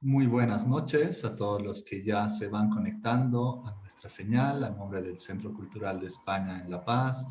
Muy buenas noches a todos los que ya se van conectando a nuestra señal a nombre del Centro Cultural de España en La Paz.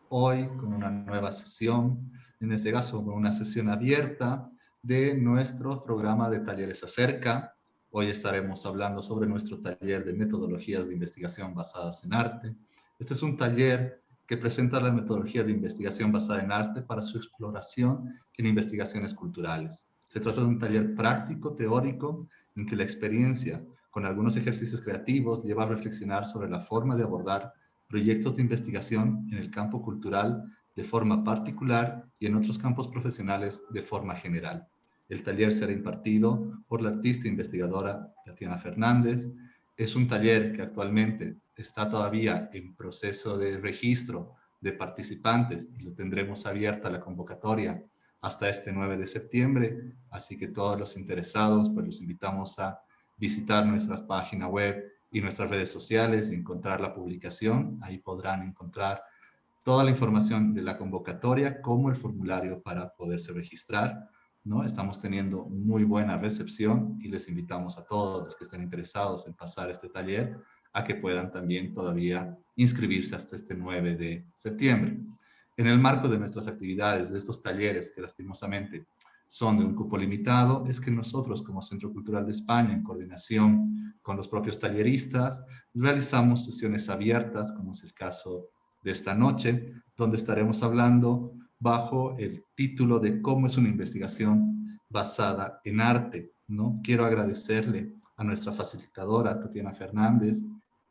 Hoy con una nueva sesión, en este caso con una sesión abierta de nuestro programa de talleres acerca. Hoy estaremos hablando sobre nuestro taller de metodologías de investigación basadas en arte. Este es un taller que presenta la metodología de investigación basada en arte para su exploración en investigaciones culturales. Se trata de un taller práctico, teórico, en que la experiencia con algunos ejercicios creativos lleva a reflexionar sobre la forma de abordar proyectos de investigación en el campo cultural de forma particular y en otros campos profesionales de forma general. El taller será impartido por la artista e investigadora Tatiana Fernández. Es un taller que actualmente está todavía en proceso de registro de participantes y lo tendremos abierta la convocatoria hasta este 9 de septiembre, así que todos los interesados, pues los invitamos a visitar nuestras páginas web y nuestras redes sociales y encontrar la publicación. Ahí podrán encontrar toda la información de la convocatoria como el formulario para poderse registrar, ¿no? Estamos teniendo muy buena recepción y les invitamos a todos los que estén interesados en pasar este taller a que puedan también todavía inscribirse hasta este 9 de septiembre. En el marco de nuestras actividades, de estos talleres que lastimosamente son de un cupo limitado, es que nosotros como Centro Cultural de España, en coordinación con los propios talleristas, realizamos sesiones abiertas, como es el caso de esta noche, donde estaremos hablando bajo el título de cómo es una investigación basada en arte, ¿no? Quiero agradecerle a nuestra facilitadora, Tatiana Fernández.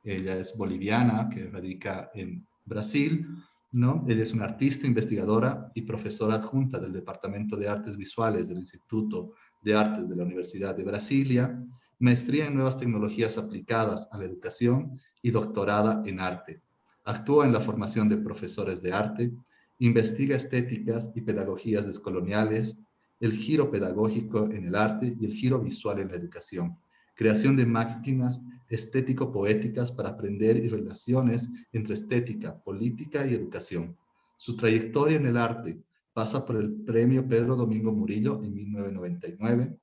Ella es boliviana, que radica en Brasil, ¿no? Ella es una artista, investigadora y profesora adjunta del Departamento de Artes Visuales del Instituto de Artes de la Universidad de Brasilia, maestría en Nuevas Tecnologías Aplicadas a la Educación y doctorada en Arte. Actúa en la formación de profesores de arte, investiga estéticas y pedagogías descoloniales, el giro pedagógico en el arte y el giro visual en la educación, creación de máquinas estético-poéticas para aprender y relaciones entre estética, política y educación. Su trayectoria en el arte pasa por el Premio Pedro Domingo Murillo en 1999,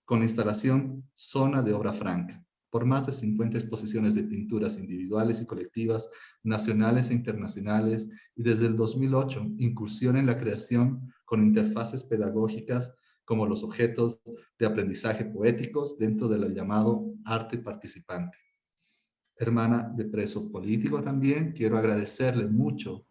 con la instalación Zona de Obra Franca, por más de 50 exposiciones de pinturas individuales y colectivas, nacionales e internacionales, y desde el 2008 incursión en la creación con interfaces pedagógicas como los objetos de aprendizaje poéticos dentro del llamado arte participante. Hermana de preso político también, quiero agradecerle mucho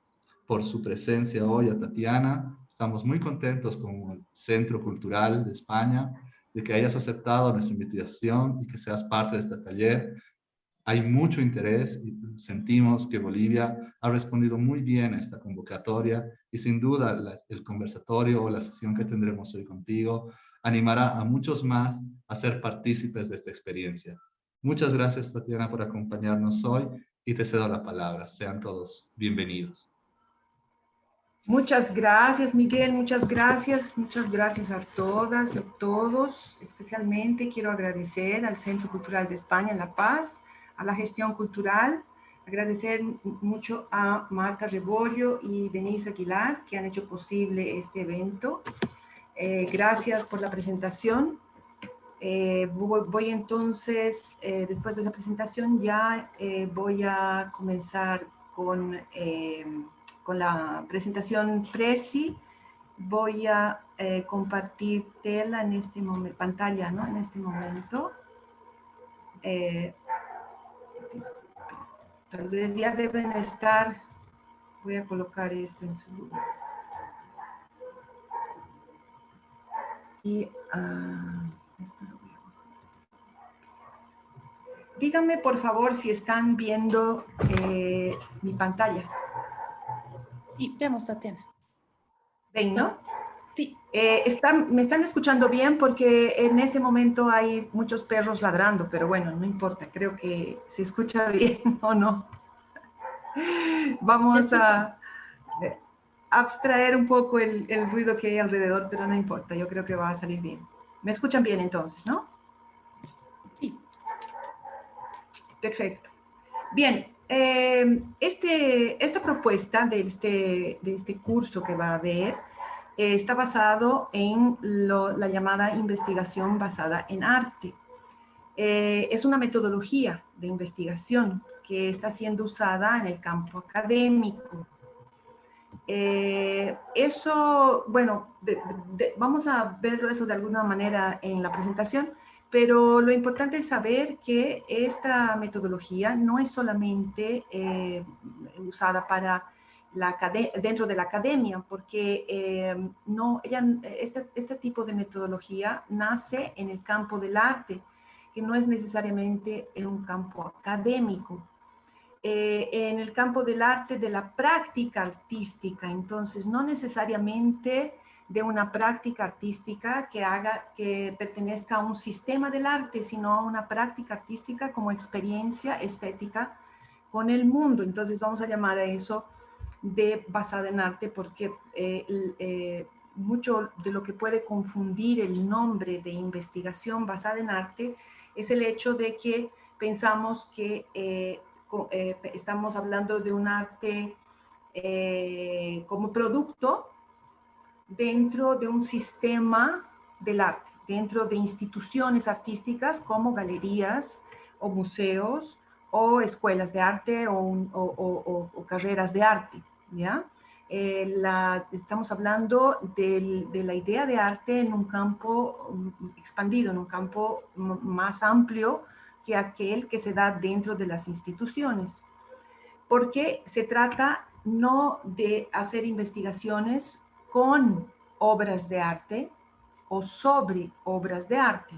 por su presencia hoy a Tatiana. Estamos muy contentos con el Centro Cultural de España de que hayas aceptado nuestra invitación y que seas parte de este taller. Hay mucho interés y sentimos que Bolivia ha respondido muy bien a esta convocatoria y sin duda el conversatorio o la sesión que tendremos hoy contigo animará a muchos más a ser partícipes de esta experiencia. Muchas gracias, Tatiana, por acompañarnos hoy y te cedo la palabra. Sean todos bienvenidos. Muchas gracias, Miguel, muchas gracias a todas y a todos. Especialmente quiero agradecer al Centro Cultural de España en La Paz, a la gestión cultural, agradecer mucho a Marta Rebollo y Denise Aguilar que han hecho posible este evento. Gracias por la presentación. Voy entonces, después de esa presentación, ya voy a comenzar con la presentación Prezi. Voy a compartir tela en este momento, pantalla, ¿no? En este momento. Tal vez ya deben estar, voy a colocar esto en su lugar. Y esto lo voy a bajar. Díganme, por favor, si están viendo mi pantalla. Sí, vemos, Tatiana. ¿Ven, no? Sí. ¿Me están escuchando bien? Porque en este momento hay muchos perros ladrando, pero bueno, no importa, creo que se escucha bien o no. Vamos a abstraer un poco el ruido que hay alrededor, pero no importa, yo creo que va a salir bien. ¿Me escuchan bien entonces, no? Sí. Perfecto. Bien, esta propuesta de este curso que va a haber está basado en la llamada investigación basada en arte. Es una metodología de investigación que está siendo usada en el campo académico. Eso, bueno, vamos a verlo eso de alguna manera en la presentación, pero lo importante es saber que esta metodología no es solamente usada para dentro de la academia, porque este tipo de metodología nace en el campo del arte, que no es necesariamente en un campo académico. En el campo del arte, de la práctica artística, entonces no necesariamente de una práctica artística que pertenezca a un sistema del arte, sino a una práctica artística como experiencia estética con el mundo. Entonces vamos a llamar a eso de basada en arte, porque mucho de lo que puede confundir el nombre de investigación basada en arte es el hecho de que pensamos que estamos hablando de un arte como producto dentro de un sistema del arte, dentro de instituciones artísticas como galerías o museos o escuelas de arte o carreras de arte, ¿ya? Estamos hablando de la idea de arte en un campo expandido, en un campo más amplio que aquel que se da dentro de las instituciones, porque se trata no de hacer investigaciones con obras de arte o sobre obras de arte,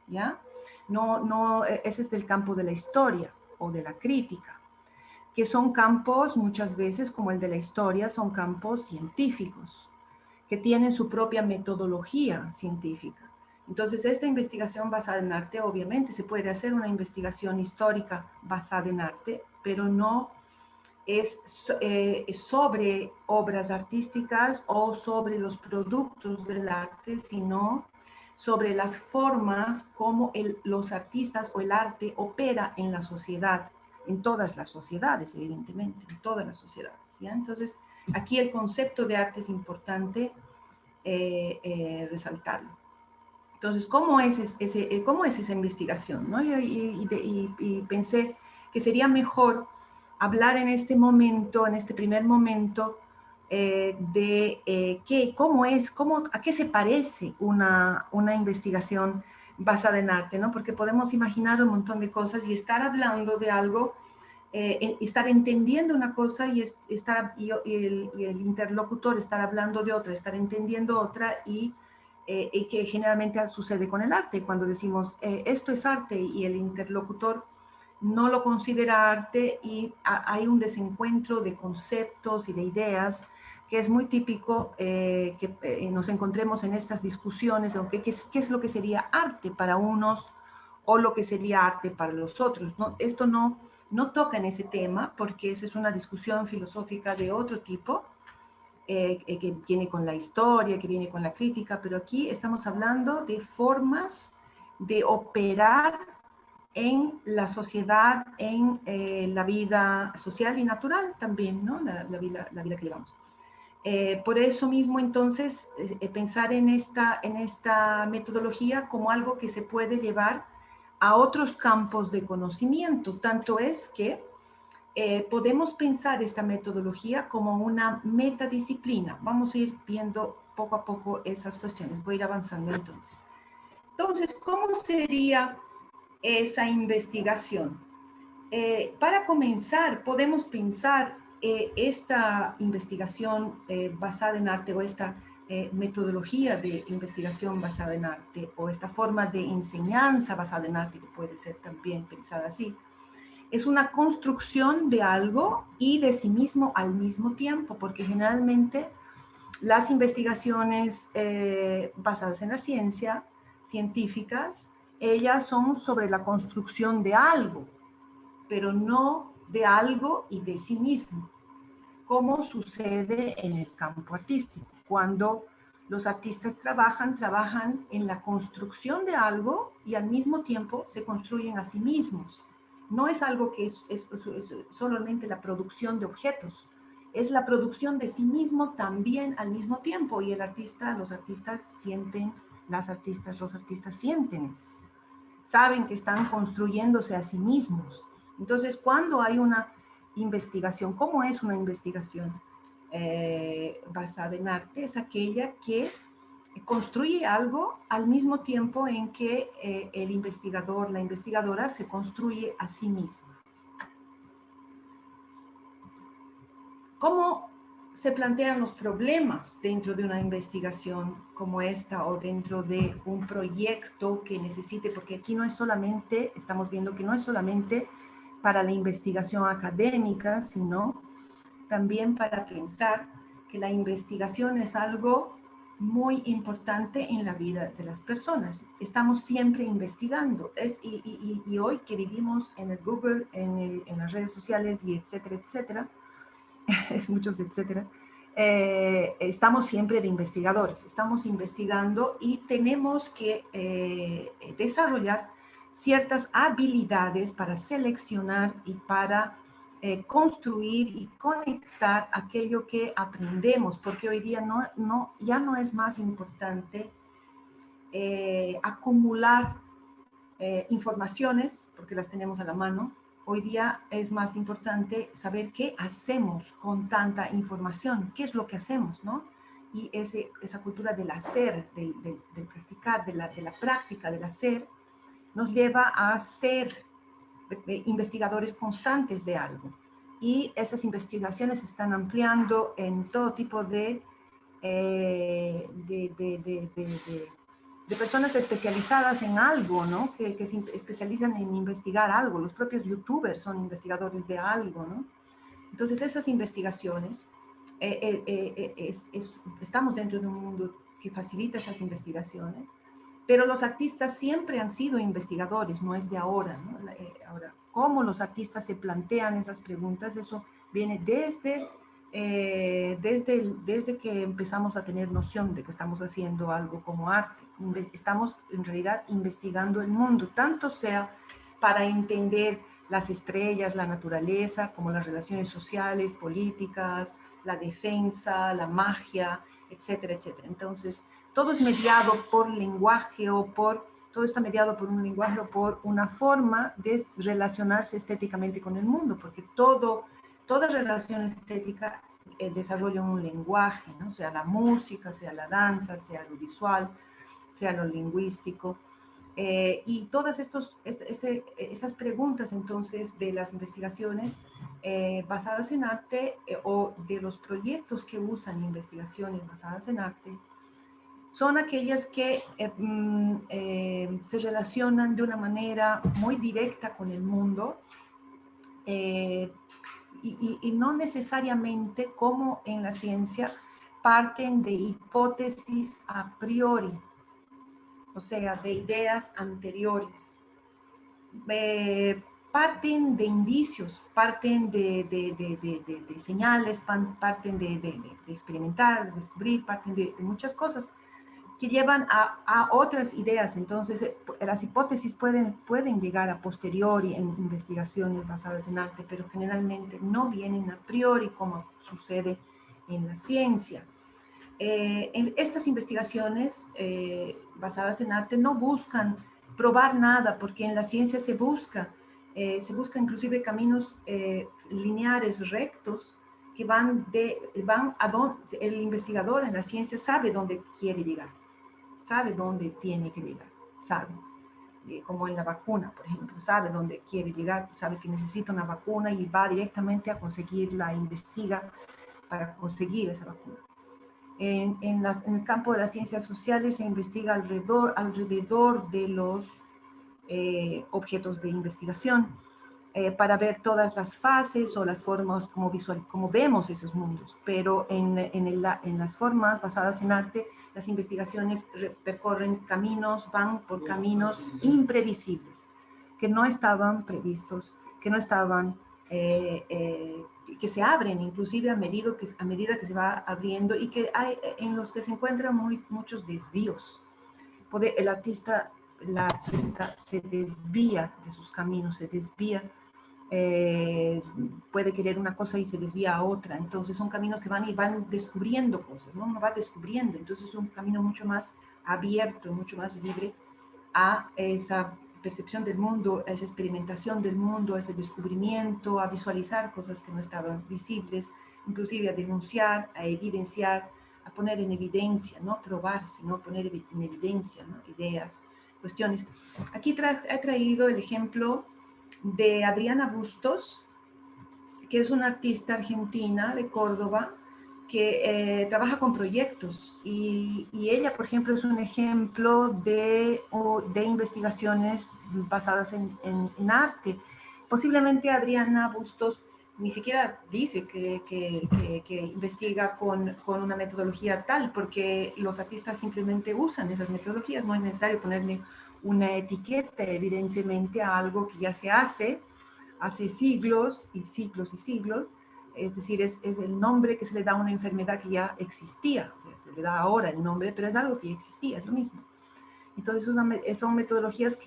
¿ya? No, ese es del campo de la historia o de la crítica, que son campos muchas veces, como el de la historia, son campos científicos, que tienen su propia metodología científica. Entonces, esta investigación basada en arte, obviamente, se puede hacer una investigación histórica basada en arte, pero no es sobre obras artísticas o sobre los productos del arte, sino sobre las formas como los artistas o el arte opera en la sociedad, en todas las sociedades, evidentemente, en todas las sociedades, ¿ya? Entonces, aquí el concepto de arte es importante resaltarlo. Entonces, ¿cómo es esa investigación, ¿no? Y pensé que sería mejor hablar en este momento, en este primer momento, a qué se parece una investigación basada en arte, ¿no? Porque podemos imaginar un montón de cosas y estar hablando de algo, estar entendiendo una cosa y el interlocutor estar hablando de otra, estar entendiendo otra y que generalmente sucede con el arte, cuando decimos esto es arte y el interlocutor no lo considera arte y hay un desencuentro de conceptos y de ideas que es muy típico que nos encontremos en estas discusiones, aunque ¿qué es lo que sería arte para unos o lo que sería arte para los otros? ¿No? Esto no toca en ese tema porque esa es una discusión filosófica de otro tipo, que viene con la historia, que viene con la crítica, pero aquí estamos hablando de formas de operar en la sociedad, en la vida social y natural también, ¿no? La vida que llevamos. Por eso mismo, entonces, pensar en esta metodología como algo que se puede llevar a otros campos de conocimiento. Tanto es que podemos pensar esta metodología como una metadisciplina. Vamos a ir viendo poco a poco esas cuestiones. Voy a ir avanzando entonces. Entonces, ¿cómo sería esa investigación? Para comenzar, podemos pensar esta investigación basada en arte o esta metodología de investigación basada en arte o esta forma de enseñanza basada en arte, que puede ser también pensada así, es una construcción de algo y de sí mismo al mismo tiempo, porque generalmente las investigaciones basadas en la ciencia, científicas, ellas son sobre la construcción de algo, pero no de algo y de sí mismo, como sucede en el campo artístico. Cuando los artistas trabajan en la construcción de algo y al mismo tiempo se construyen a sí mismos. No es algo que es solamente la producción de objetos, es la producción de sí mismo también al mismo tiempo. Y los artistas sienten eso. saben que están construyéndose a sí mismos. Entonces, cuando hay una investigación, ¿cómo es una investigación basada en arte? Es aquella que construye algo al mismo tiempo en que el investigador, la investigadora se construye a sí misma. ¿Cómo se plantean los problemas dentro de una investigación como esta o dentro de un proyecto que necesite? Porque aquí no es solamente, estamos viendo que no es solamente para la investigación académica, sino también para pensar que la investigación es algo muy importante en la vida de las personas. Estamos siempre investigando. Y hoy que vivimos en el Google, en las redes sociales y etcétera, etcétera, es muchos etcétera, estamos siempre de investigadores, estamos investigando y tenemos que desarrollar ciertas habilidades para seleccionar y para construir y conectar aquello que aprendemos, porque hoy día ya no es más importante acumular informaciones, porque las tenemos a la mano. Hoy día es más importante saber qué hacemos con tanta información, qué es lo que hacemos, ¿no? Y esa cultura del hacer, del practicar, de la práctica, del hacer, nos lleva a ser investigadores constantes de algo. Y esas investigaciones se están ampliando en todo tipo de personas especializadas en algo, ¿no? Que se especializan en investigar algo. Los propios youtubers son investigadores de algo, ¿no? Entonces, esas investigaciones, estamos dentro de un mundo que facilita esas investigaciones, pero los artistas siempre han sido investigadores, no es de ahora, ¿no? Ahora, cómo los artistas se plantean esas preguntas, eso viene desde que empezamos a tener noción de que estamos haciendo algo como arte. Estamos en realidad investigando el mundo, tanto sea para entender las estrellas, la naturaleza, como las relaciones sociales, políticas, la defensa, la magia, etcétera, etcétera. Entonces, todo es mediado por lenguaje todo está mediado por un lenguaje o por una forma de relacionarse estéticamente con el mundo, porque toda relación estética desarrolla un lenguaje, ¿no? Sea la música, sea la danza, sea lo visual, sea lo lingüístico. Y todas esas preguntas, entonces, de las investigaciones basadas en arte o de los proyectos que usan investigaciones basadas en arte, son aquellas que se relacionan de una manera muy directa con el mundo, y no necesariamente, como en la ciencia, parten de hipótesis a priori, o sea, de ideas anteriores. Parten de indicios, parten de señales, parten de experimentar, de descubrir, parten de muchas cosas que llevan a otras ideas. Entonces, las hipótesis pueden llegar a posteriori en investigaciones basadas en arte, pero generalmente no vienen a priori como sucede en la ciencia. En estas investigaciones basadas en arte no buscan probar nada, porque en la ciencia se busca inclusive caminos lineares, rectos, que van a donde el investigador en la ciencia sabe dónde quiere llegar, sabe dónde tiene que llegar, sabe. Como en la vacuna, por ejemplo, sabe dónde quiere llegar, sabe que necesita una vacuna y va directamente a conseguirla, investiga para conseguir esa vacuna. En el campo de las ciencias sociales se investiga alrededor de los objetos de investigación para ver todas las fases o las formas como vemos esos mundos, pero en las formas basadas en arte, las investigaciones percorren van por caminos imprevisibles, que no estaban previstos, que no estaban, que se abren inclusive a medida que se va abriendo, y que en los que se encuentran muchos desvíos. La artista se desvía de sus caminos, se desvía, puede querer una cosa y se desvía a otra. Entonces son caminos que van descubriendo cosas, ¿no? Uno va descubriendo, entonces es un camino mucho más abierto, mucho más libre a esa percepción del mundo, a esa experimentación del mundo, a ese descubrimiento, a visualizar cosas que no estaban visibles, inclusive a denunciar, a evidenciar, a poner en evidencia, no probar, sino poner en evidencia, ¿no? Ideas, cuestiones. Aquí he traído el ejemplo de Adriana Bustos, que es una artista argentina de Córdoba, que trabaja con proyectos y ella, por ejemplo, es un ejemplo de investigaciones basadas en arte. Posiblemente Adriana Bustos ni siquiera dice que investiga con una metodología tal, porque los artistas simplemente usan esas metodologías, no es necesario ponerle una etiqueta, evidentemente, a algo que ya se hace siglos y siglos y siglos. Es decir, es el nombre que se le da a una enfermedad que ya existía, o sea, se le da ahora el nombre, pero es algo que ya existía, es lo mismo. Entonces son metodologías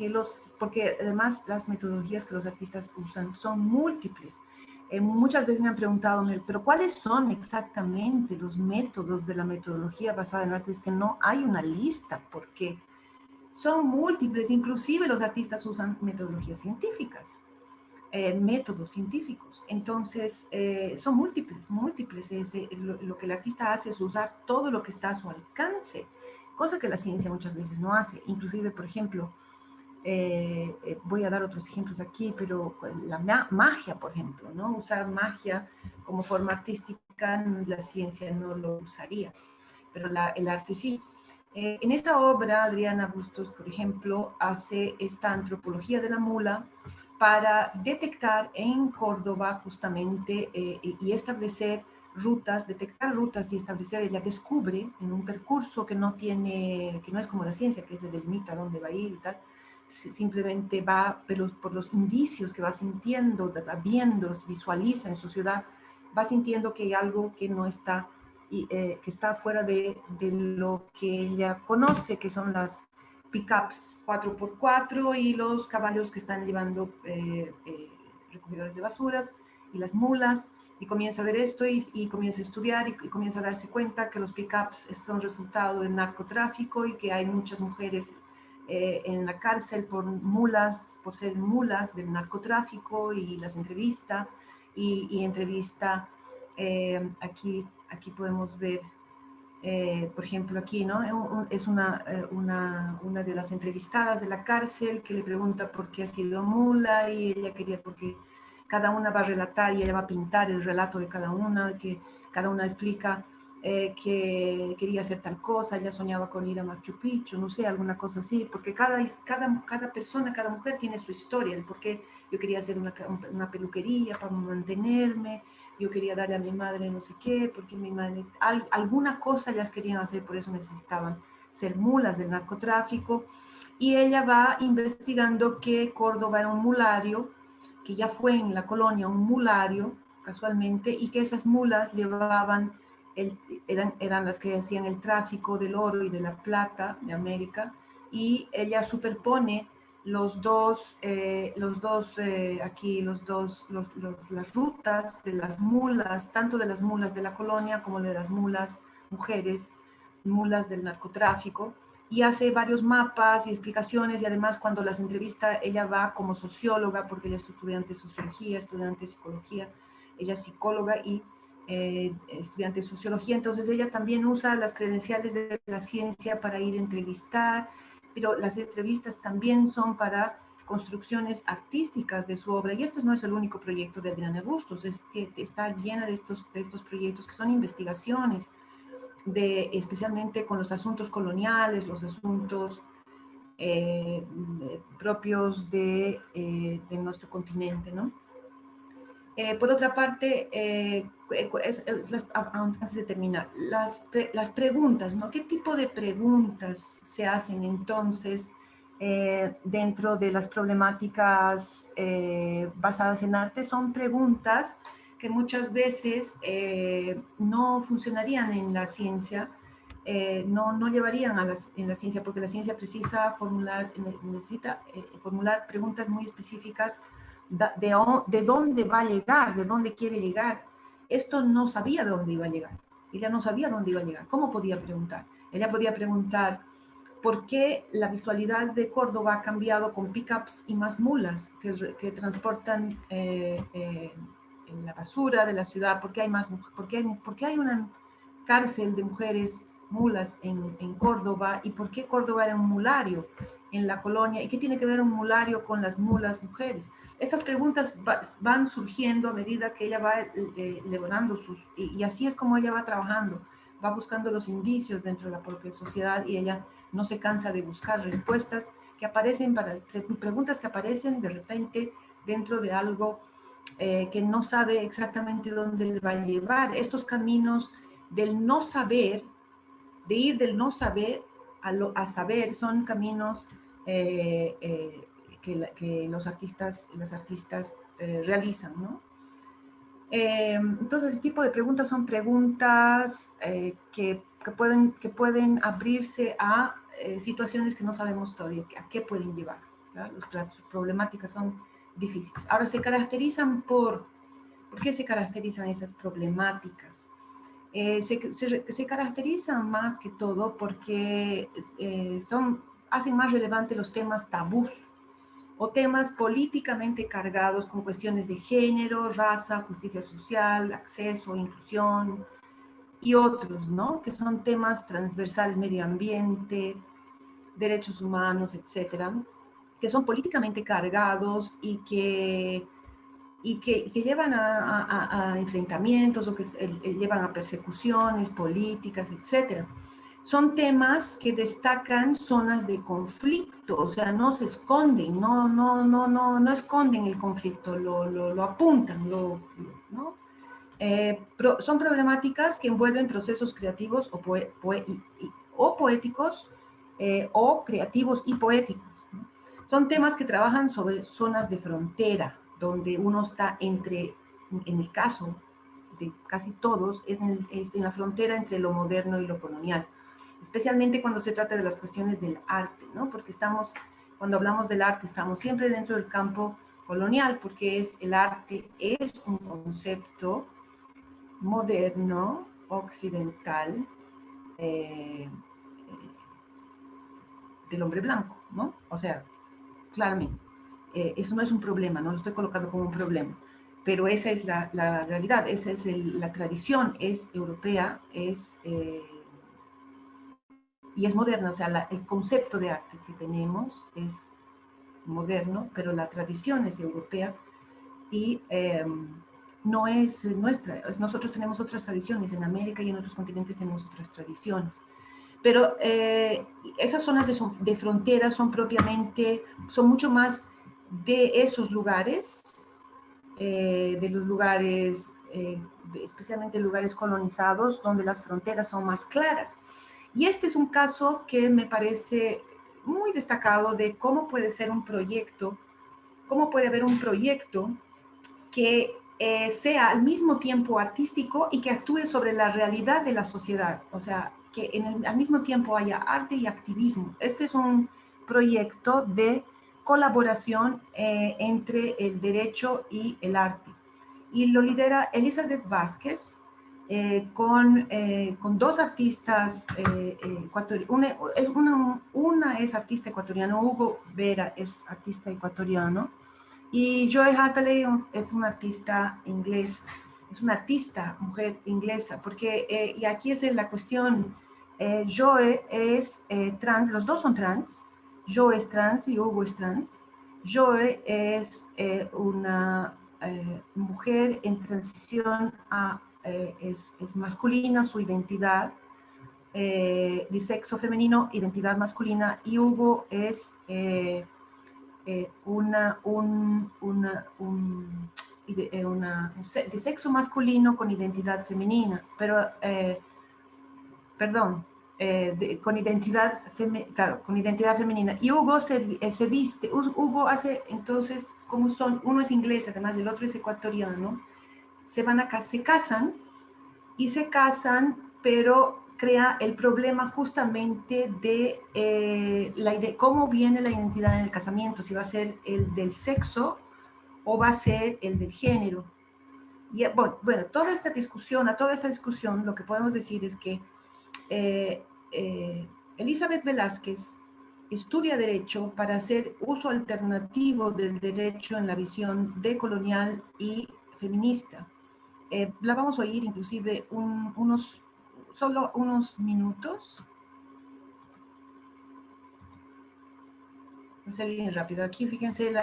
porque además las metodologías que los artistas usan son múltiples. Muchas veces me han preguntado, pero ¿cuáles son exactamente los métodos de la metodología basada en arte? Es que no hay una lista, porque son múltiples, inclusive los artistas usan metodologías científicas. Métodos científicos. Entonces, son múltiples. Lo que el artista hace es usar todo lo que está a su alcance, cosa que la ciencia muchas veces no hace. Inclusive, por ejemplo, voy a dar otros ejemplos aquí, pero la magia, por ejemplo, ¿no? Usar magia como forma artística, la ciencia no lo usaría, pero el arte sí. En esta obra, Adriana Bustos, por ejemplo, hace esta antropología de la mula para detectar en Córdoba justamente y establecer rutas, detectar rutas y establecer, ella descubre en un percurso que no es como la ciencia, que se delimita dónde va a ir y tal, simplemente va por los indicios que va sintiendo, va viendo, visualiza en su ciudad, va sintiendo que hay algo que no está, que está fuera de lo que ella conoce, que son las pickups 4x4 y los caballos que están llevando recogedores de basuras y las mulas, y comienza a ver esto y comienza a estudiar y comienza a darse cuenta que los pickups son resultado del narcotráfico y que hay muchas mujeres en la cárcel por ser mulas del narcotráfico, y las entrevista y entrevista, aquí podemos ver, por ejemplo, aquí, ¿no? Es una de las entrevistadas de la cárcel que le pregunta por qué ha sido mula, y ella quería, porque cada una va a relatar y ella va a pintar el relato de cada una, que cada una explica que quería hacer tal cosa, ella soñaba con ir a Machu Picchu, no sé, alguna cosa así, porque cada persona, cada mujer tiene su historia, el por qué yo quería hacer una peluquería para mantenerme, yo quería darle a mi madre no sé qué, porque mi madre, alguna cosa ellas querían hacer, por eso necesitaban ser mulas del narcotráfico, y ella va investigando que Córdoba era un mulario, que ya fue en la colonia un mulario, casualmente, y que esas mulas llevaban, eran las que hacían el tráfico del oro y de la plata de América, y ella superpone las rutas de las mulas, tanto de las mulas de la colonia como de las mulas mujeres, mulas del narcotráfico, y hace varios mapas y explicaciones, y además cuando las entrevista ella va como socióloga, porque ella es estudiante de sociología, estudiante de psicología, ella es psicóloga y estudiante de sociología, entonces ella también usa las credenciales de la ciencia para ir a entrevistar, pero las entrevistas también son para construcciones artísticas de su obra, y este no es el único proyecto de Adriana Bustos, está llena de estos proyectos que son investigaciones, especialmente con los asuntos coloniales, los asuntos propios de nuestro continente, ¿no? Por otra parte, antes de terminar, las preguntas, ¿no? ¿Qué tipo de preguntas se hacen entonces dentro de las problemáticas basadas en arte? Son preguntas que muchas veces no funcionarían en la ciencia, no llevarían en la ciencia, porque la ciencia necesita formular preguntas muy específicas de dónde va a llegar, de dónde quiere llegar. Esto no sabía de dónde iba a llegar. Ella no sabía dónde iba a llegar. ¿Cómo podía preguntar? Ella podía preguntar por qué la visualidad de Córdoba ha cambiado con pickups y más mulas que transportan la basura de la ciudad, por qué hay una cárcel de mujeres mulas en Córdoba y por qué Córdoba era un mulario en la colonia y qué tiene que ver un mulario con las mulas mujeres. Estas preguntas van surgiendo a medida que ella va elaborando y así es como ella va trabajando, va buscando los indicios dentro de la propia sociedad y ella no se cansa de buscar respuestas que aparecen preguntas que aparecen de repente dentro de algo que no sabe exactamente dónde le va a llevar. Estos caminos del no saber, de ir del no saber a saber, son caminos que los artistas y las artistas realizan, ¿no? Entonces, el tipo de preguntas son preguntas que pueden abrirse a situaciones que no sabemos todavía a qué pueden llevar. Las problemáticas son difíciles. Ahora, ¿por qué se caracterizan esas problemáticas? Se caracterizan más que todo porque hacen más relevantes los temas tabús o temas políticamente cargados con cuestiones de género, raza, justicia social, acceso, inclusión y otros, ¿no? Que son temas transversales, medio ambiente, derechos humanos, etcétera, que son políticamente cargados y que llevan a enfrentamientos o que llevan a persecuciones políticas, etcétera. Son temas que destacan zonas de conflicto, o sea, no se esconden, no esconden el conflicto, lo apuntan, ¿no? Son problemáticas que envuelven procesos creativos o poéticos o creativos y poéticos, ¿no? Son temas que trabajan sobre zonas de frontera, donde uno está en el caso de casi todos, es en la frontera entre lo moderno y lo colonial, especialmente cuando se trata de las cuestiones del arte, ¿no? Porque cuando hablamos del arte, estamos siempre dentro del campo colonial, porque el arte es un concepto moderno, occidental, del hombre blanco, ¿no? O sea, claramente, eso no es un problema, no lo estoy colocando como un problema, pero esa es la realidad, esa es la tradición, es europea, y es moderna, o sea, el concepto de arte que tenemos es moderno, pero la tradición es europea y no es nuestra. Nosotros tenemos otras tradiciones, en América y en otros continentes tenemos otras tradiciones. Pero esas zonas de frontera son mucho más de esos lugares, de los lugares, especialmente lugares colonizados, donde las fronteras son más claras. Y este es un caso que me parece muy destacado de cómo puede ser un proyecto, cómo puede haber un proyecto que sea al mismo tiempo artístico y que actúe sobre la realidad de la sociedad, o sea, que al mismo tiempo haya arte y activismo. Este es un proyecto de colaboración entre el derecho y el arte. Y lo lidera Elizabeth Vázquez con dos artistas ecuatorianos. Una es artista ecuatoriano, Hugo Vera es artista ecuatoriano, y Joy Hathaway es una artista inglés, es una artista mujer inglesa, porque, y aquí es la cuestión, Joy es trans, los dos son trans, Joy es trans y Hugo es trans. Joy es una mujer en transición es masculina, su identidad, de sexo femenino, identidad masculina, y Hugo es de sexo masculino con identidad femenina, pero, perdón, con identidad femenina. Y Hugo se viste, Hugo hace entonces, como uno es inglés, además el otro es ecuatoriano, se casan, pero crea el problema justamente de cómo viene la identidad en el casamiento, si va a ser el del sexo o va a ser el del género. Y bueno, a toda esta discusión lo que podemos decir es que Elizabeth Velázquez estudia Derecho para hacer uso alternativo del derecho en la visión decolonial y feminista. La vamos a oír inclusive solo unos minutos. Voy a hacer bien rápido. Aquí fíjense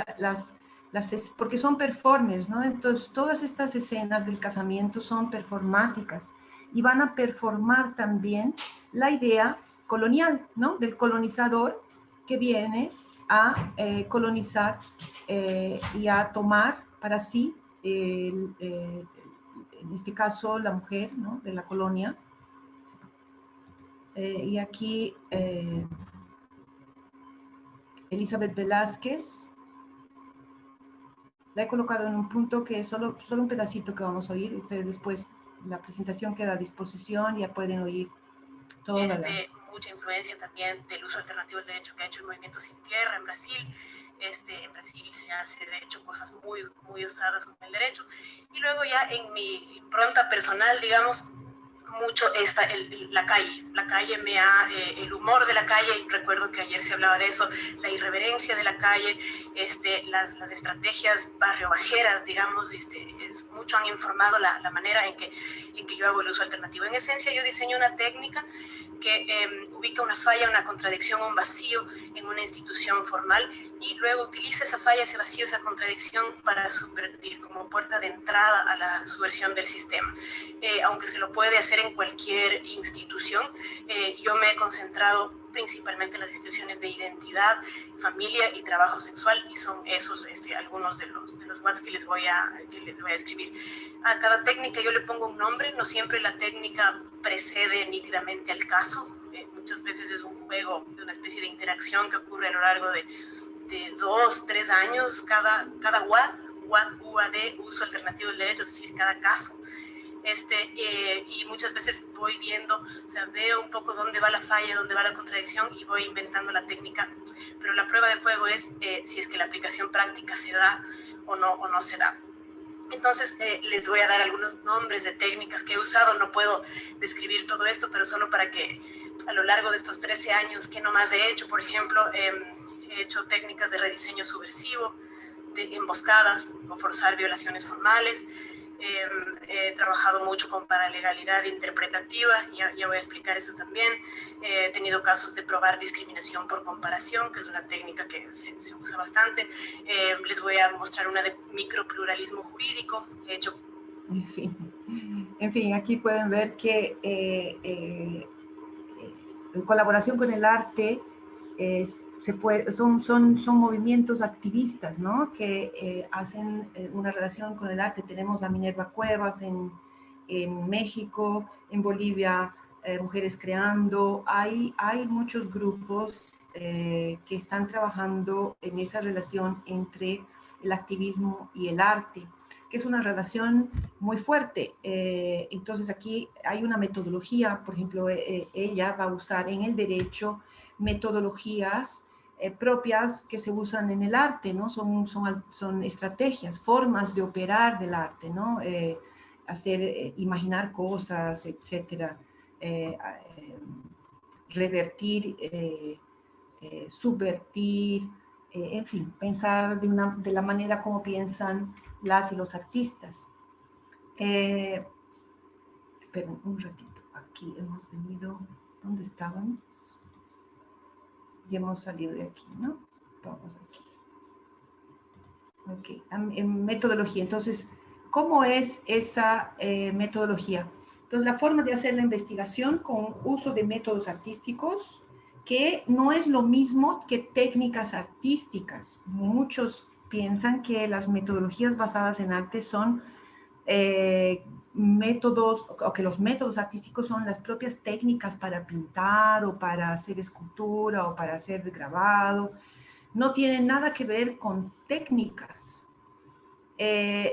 porque son performers, ¿no? Entonces todas estas escenas del casamiento son performáticas y van a performar también la idea colonial, ¿no? Del colonizador que viene a colonizar y a tomar para sí, en este caso, la mujer, ¿no? De la colonia. Y aquí Elizabeth Velázquez la he colocado en un punto que es solo un pedacito que vamos a oír. Ustedes después, la presentación queda a disposición, ya pueden oír toda mucha influencia también del uso alternativo del derecho que ha hecho el Movimiento Sin Tierra en Brasil. En Brasil se hace, de hecho, cosas muy, muy usadas con el derecho. Y luego ya en mi impronta personal, digamos, mucho la calle el humor de la calle, recuerdo que ayer se hablaba de eso, la irreverencia de la calle, las estrategias barrio bajeras, digamos, mucho han informado la manera en que yo hago el uso alternativo. En esencia, yo diseño una técnica que ubica una falla, una contradicción, un vacío en una institución formal y luego utiliza esa falla, ese vacío, esa contradicción para subvertir como puerta de entrada a la subversión del sistema. Aunque se lo puede hacer en cualquier institución, yo me he concentrado principalmente en las instituciones de identidad, familia y trabajo sexual, y son esos algunos de los WhatsApp que les voy a escribir. A cada técnica yo le pongo un nombre, no siempre la técnica precede nítidamente al caso, muchas veces es un juego, de una especie de interacción que ocurre a lo largo de 2, 3 años, cada UAD, uso alternativo del derecho, es decir, cada caso. Y muchas veces voy viendo, o sea, veo un poco dónde va la falla, dónde va la contradicción y voy inventando la técnica, pero la prueba de fuego es si es que la aplicación práctica se da o no se da. Entonces, les voy a dar algunos nombres de técnicas que he usado. No puedo describir todo esto, pero solo para que a lo largo de estos 13 años, ¿qué nomás he hecho? Por ejemplo, he hecho técnicas de rediseño subversivo, de emboscadas o forzar violaciones formales. He trabajado mucho con paralegalidad interpretativa, ya voy a explicar eso también. He tenido casos de probar discriminación por comparación, que es una técnica que se usa bastante. Les voy a mostrar una de micropluralismo jurídico. He hecho... En fin, aquí pueden ver que en colaboración con el arte son movimientos activistas, ¿no? Que hacen una relación con el arte. Tenemos a Minerva Cuevas en México, en Bolivia, Mujeres Creando. Hay muchos grupos que están trabajando en esa relación entre el activismo y el arte, que es una relación muy fuerte. Entonces aquí hay una metodología, por ejemplo, ella va a usar en el derecho metodologías propias que se usan en el arte, ¿no? Son estrategias, formas de operar del arte, ¿no? Imaginar cosas, etcétera, revertir, subvertir, en fin, pensar de la manera como piensan las y los artistas. Esperen un ratito, aquí hemos venido, ¿dónde estábamos? Ya hemos salido de aquí, ¿no? Vamos aquí. Ok, en metodología. Entonces, ¿cómo es esa metodología? Entonces, la forma de hacer la investigación con uso de métodos artísticos, que no es lo mismo que técnicas artísticas. Muchos piensan que las metodologías basadas en arte son métodos, o que los métodos artísticos son las propias técnicas para pintar o para hacer escultura o para hacer grabado. No tienen nada que ver con técnicas.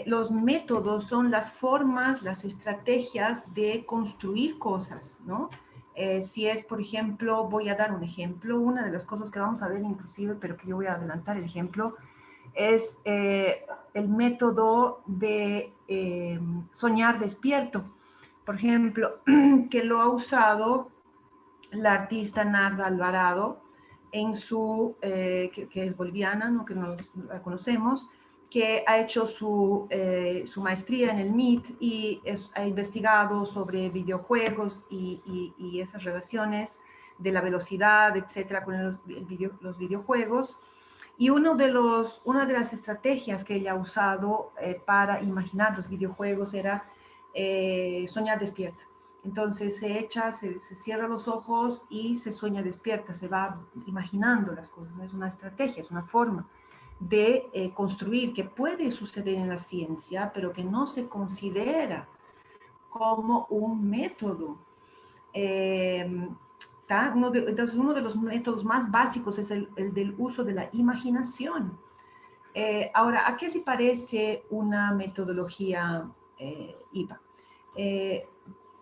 Los métodos son las formas, las estrategias de construir cosas, ¿no? Si es, por ejemplo, voy a dar un ejemplo, una de las cosas que vamos a ver inclusive, pero que yo voy a adelantar el ejemplo, es el método de soñar despierto, por ejemplo, que lo ha usado la artista Narda Alvarado, en que es boliviana, ¿no? Que nos la conocemos, que ha hecho su maestría en el MIT y ha investigado sobre videojuegos y esas relaciones de la velocidad, etcétera, con los videojuegos. Y una de las estrategias que ella ha usado para imaginar los videojuegos era soñar despierta. Entonces se cierra los ojos y se sueña despierta, se va imaginando las cosas. Es una estrategia, es una forma de construir que puede suceder en la ciencia, pero que no se considera como un método. Entonces, uno de los métodos más básicos es el del uso de la imaginación. Ahora, ¿a qué se parece una metodología IVA?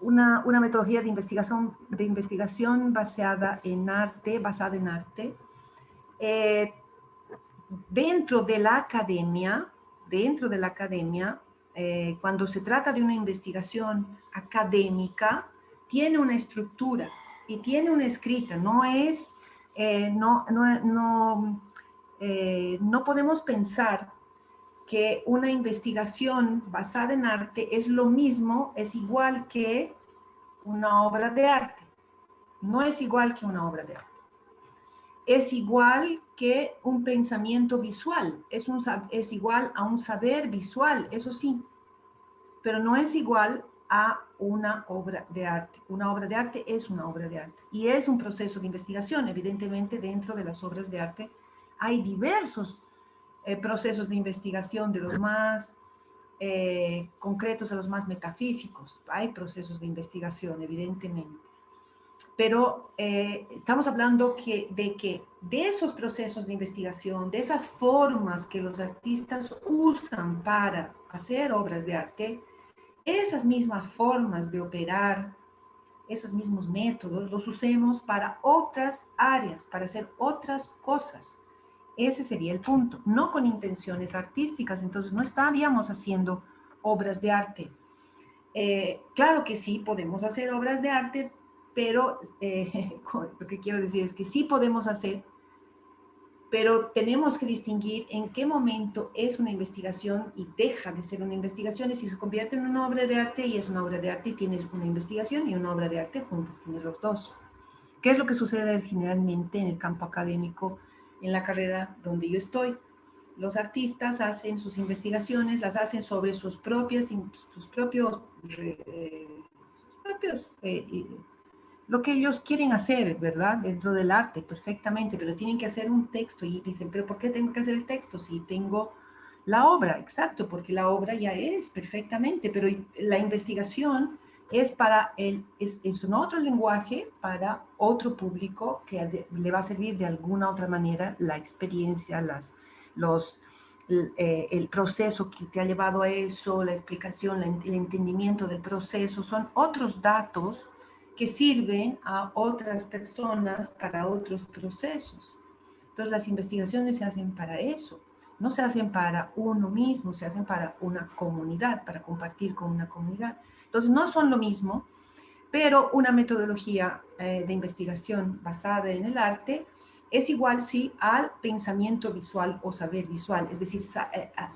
Una metodología de investigación basada en arte, dentro de la academia, cuando se trata de una investigación académica, tiene una estructura y tiene una escrita, no podemos pensar que una investigación basada en arte es lo mismo, es igual que una obra de arte. No es igual que una obra de arte. Es igual que un pensamiento visual, es igual a un saber visual, eso sí, pero no es igual a una obra de arte. Una obra de arte es una obra de arte y es un proceso de investigación. Evidentemente, dentro de las obras de arte hay diversos procesos de investigación, de los más concretos a los más metafísicos. Hay procesos de investigación, evidentemente. Pero estamos hablando de esos procesos de investigación, de esas formas que los artistas usan para hacer obras de arte, esas mismas formas de operar, esos mismos métodos, los usemos para otras áreas, para hacer otras cosas. Ese sería el punto, no con intenciones artísticas, entonces no estaríamos haciendo obras de arte. Claro que sí podemos hacer obras de arte, pero lo que quiero decir es que sí podemos hacer, pero tenemos que distinguir en qué momento es una investigación y deja de ser una investigación, y si se convierte en una obra de arte y es una obra de arte y tienes una investigación y una obra de arte juntas, tienes los dos. ¿Qué es lo que sucede generalmente en el campo académico, en la carrera donde yo estoy? Los artistas hacen sus investigaciones, las hacen sobre sus propios lo que ellos quieren hacer, ¿verdad? Dentro del arte, perfectamente, pero tienen que hacer un texto y dicen, ¿pero por qué tengo que hacer el texto si tengo la obra? Exacto, porque la obra ya es perfectamente, pero la investigación es es un otro lenguaje para otro público que le va a servir de alguna otra manera la experiencia, el proceso que te ha llevado a eso, la explicación, el entendimiento del proceso, son otros datos que sirven a otras personas para otros procesos. Entonces las investigaciones se hacen para eso, no se hacen para uno mismo, se hacen para una comunidad, para compartir con una comunidad. Entonces no son lo mismo, pero una metodología de investigación basada en el arte es igual, sí, al pensamiento visual o saber visual, es decir,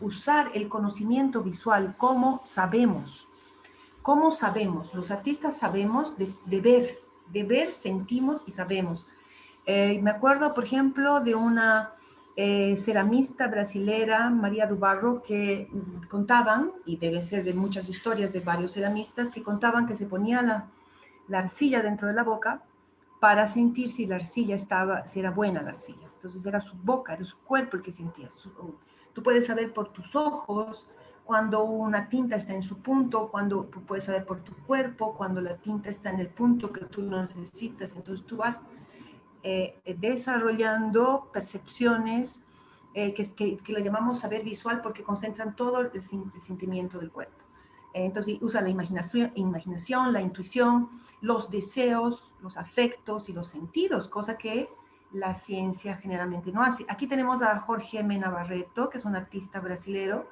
usar el conocimiento visual como sabemos. ¿Cómo sabemos? Los artistas sabemos de ver, sentimos y sabemos. Me acuerdo, por ejemplo, de una ceramista brasilera, María do Barro, que contaban, y deben ser de muchas historias de varios ceramistas, que contaban que se ponía la arcilla dentro de la boca para sentir si la arcilla si era buena la arcilla. Entonces era su boca, era su cuerpo el que sentía. Tú puedes saber por tus ojos cuando una tinta está en su punto, cuando tú puedes saber por tu cuerpo, cuando la tinta está en el punto que tú no necesitas. Entonces tú vas desarrollando percepciones que le llamamos saber visual porque concentran todo el sentimiento del cuerpo. Entonces usa la imaginación, la intuición, los deseos, los afectos y los sentidos, cosa que la ciencia generalmente no hace. Aquí tenemos a Jorge Mena Barreto, que es un artista brasilero,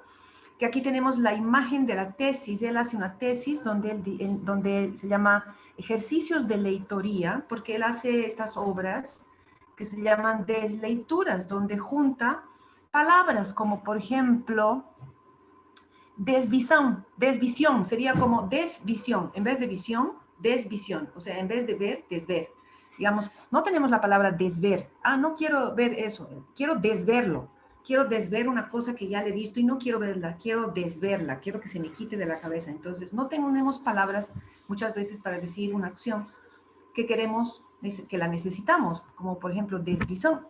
que aquí tenemos la imagen de la tesis. Él hace una tesis donde se llama Ejercicios de Leitoría, porque él hace estas obras que se llaman desleituras, donde junta palabras como, por ejemplo, desvisión, sería como desvisión, en vez de visión, desvisión, o sea, en vez de ver, desver. Digamos, no tenemos la palabra desver. No quiero ver eso, quiero desverlo. Quiero desver una cosa que ya le he visto y no quiero verla, quiero desverla, quiero que se me quite de la cabeza. Entonces, no tenemos palabras muchas veces para decir una acción que queremos, que la necesitamos, como por ejemplo desvisión,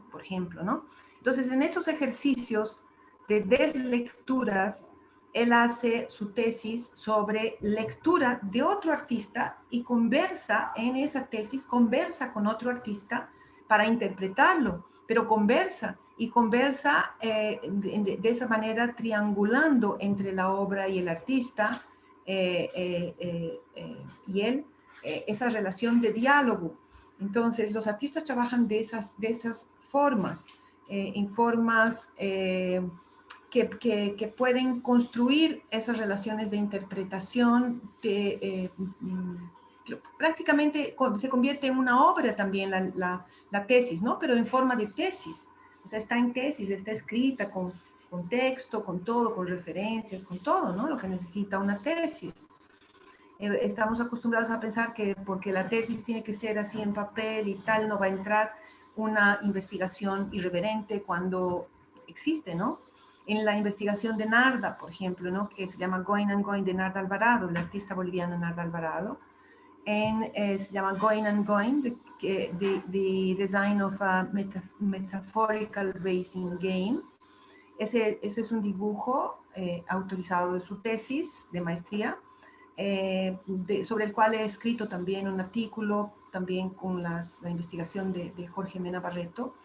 por ejemplo, ¿no? Entonces, en esos ejercicios de deslecturas, él hace su tesis sobre lectura de otro artista y conversa en esa tesis, conversa con otro artista para interpretarlo, pero conversa de esa manera triangulando entre la obra y el artista y él, esa relación de diálogo. Entonces, los artistas trabajan de esas formas, en formas que pueden construir esas relaciones de interpretación prácticamente se convierte en una obra también la tesis, ¿no? Pero en forma de tesis. O sea, está en tesis, está escrita con texto, con todo, con referencias, con todo, ¿no? Lo que necesita una tesis. Estamos acostumbrados a pensar que porque la tesis tiene que ser así en papel y tal, no va a entrar una investigación irreverente cuando existe, ¿no? En la investigación de Narda, por ejemplo, ¿no? Que se llama Going and Going de Narda Alvarado, la artista boliviana Narda Alvarado, se llama Going and Going, the Design of a Metaphorical Racing Game. Ese es un dibujo autorizado de su tesis de maestría, sobre el cual he escrito también un artículo, también con la investigación de Jorge Mena Barreto,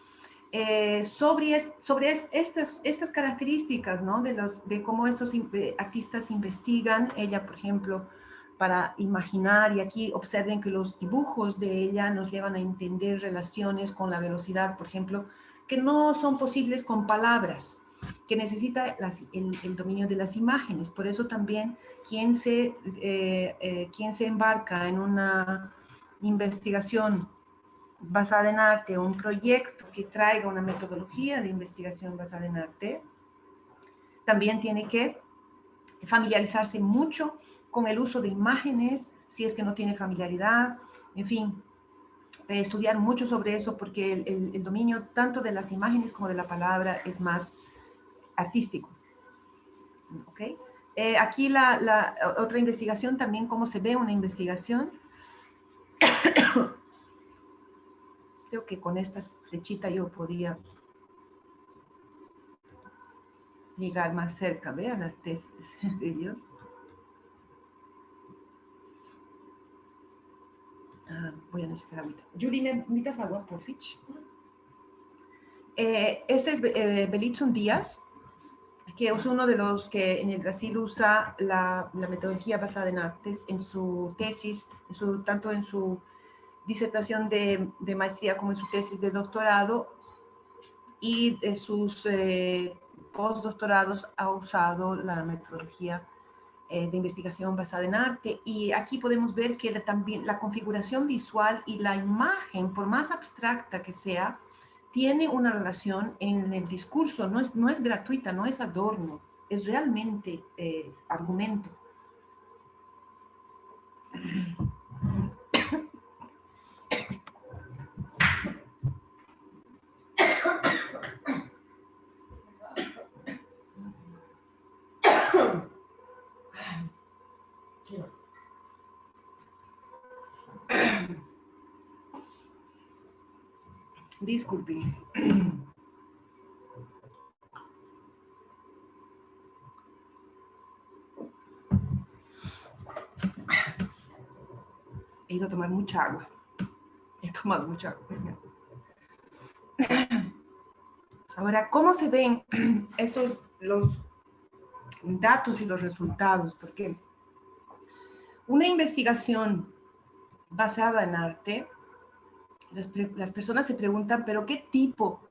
sobre estas características, ¿no? de cómo estos artistas investigan. Ella, por ejemplo, para imaginar, y aquí observen que los dibujos de ella nos llevan a entender relaciones con la velocidad, por ejemplo, que no son posibles con palabras, que necesita el dominio de las imágenes. Por eso también quien se embarca en una investigación basada en arte, un proyecto que traiga una metodología de investigación basada en arte, también tiene que familiarizarse mucho con el uso de imágenes, si es que no tiene familiaridad, en fin, estudiar mucho sobre eso, porque el dominio tanto de las imágenes como de la palabra es más artístico. ¿Okay? Aquí la otra investigación, también cómo se ve una investigación. Creo que con esta flechita yo podía llegar más cerca, vean las tesis de ellos. Voy a necesitar agua. Yuri, ¿me invitas agua, por favor? Este es Belitzon Díaz, que es uno de los que en el Brasil usa la metodología basada en artes en su tesis, tanto en su disertación de maestría como en su tesis de doctorado, y de sus postdoctorados ha usado la metodología de investigación basada en arte. Y aquí podemos ver que también la configuración visual y la imagen, por más abstracta que sea, tiene una relación en el discurso, no es gratuita, no es adorno, es realmente argumento. Disculpe. He ido a tomar mucha agua. He tomado mucha agua. Ahora, ¿cómo se ven los datos y los resultados? Porque una investigación basada en arte, las personas se preguntan, ¿pero qué tipo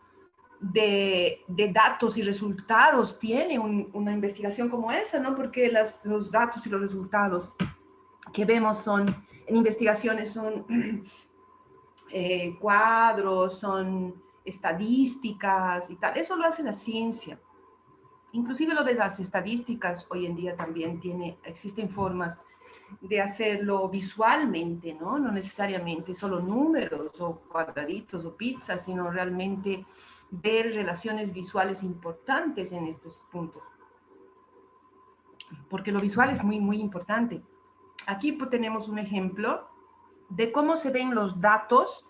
de datos y resultados tiene una investigación como esa, ¿no? Porque los datos y los resultados que vemos en investigaciones son cuadros, son estadísticas y tal. Eso lo hace la ciencia. Inclusive lo de las estadísticas hoy en día también existen formas de hacerlo visualmente, ¿no? No necesariamente solo números o cuadraditos o pizzas, sino realmente ver relaciones visuales importantes en estos puntos. Porque lo visual es muy, muy importante. Aquí pues, tenemos un ejemplo de cómo se ven los datos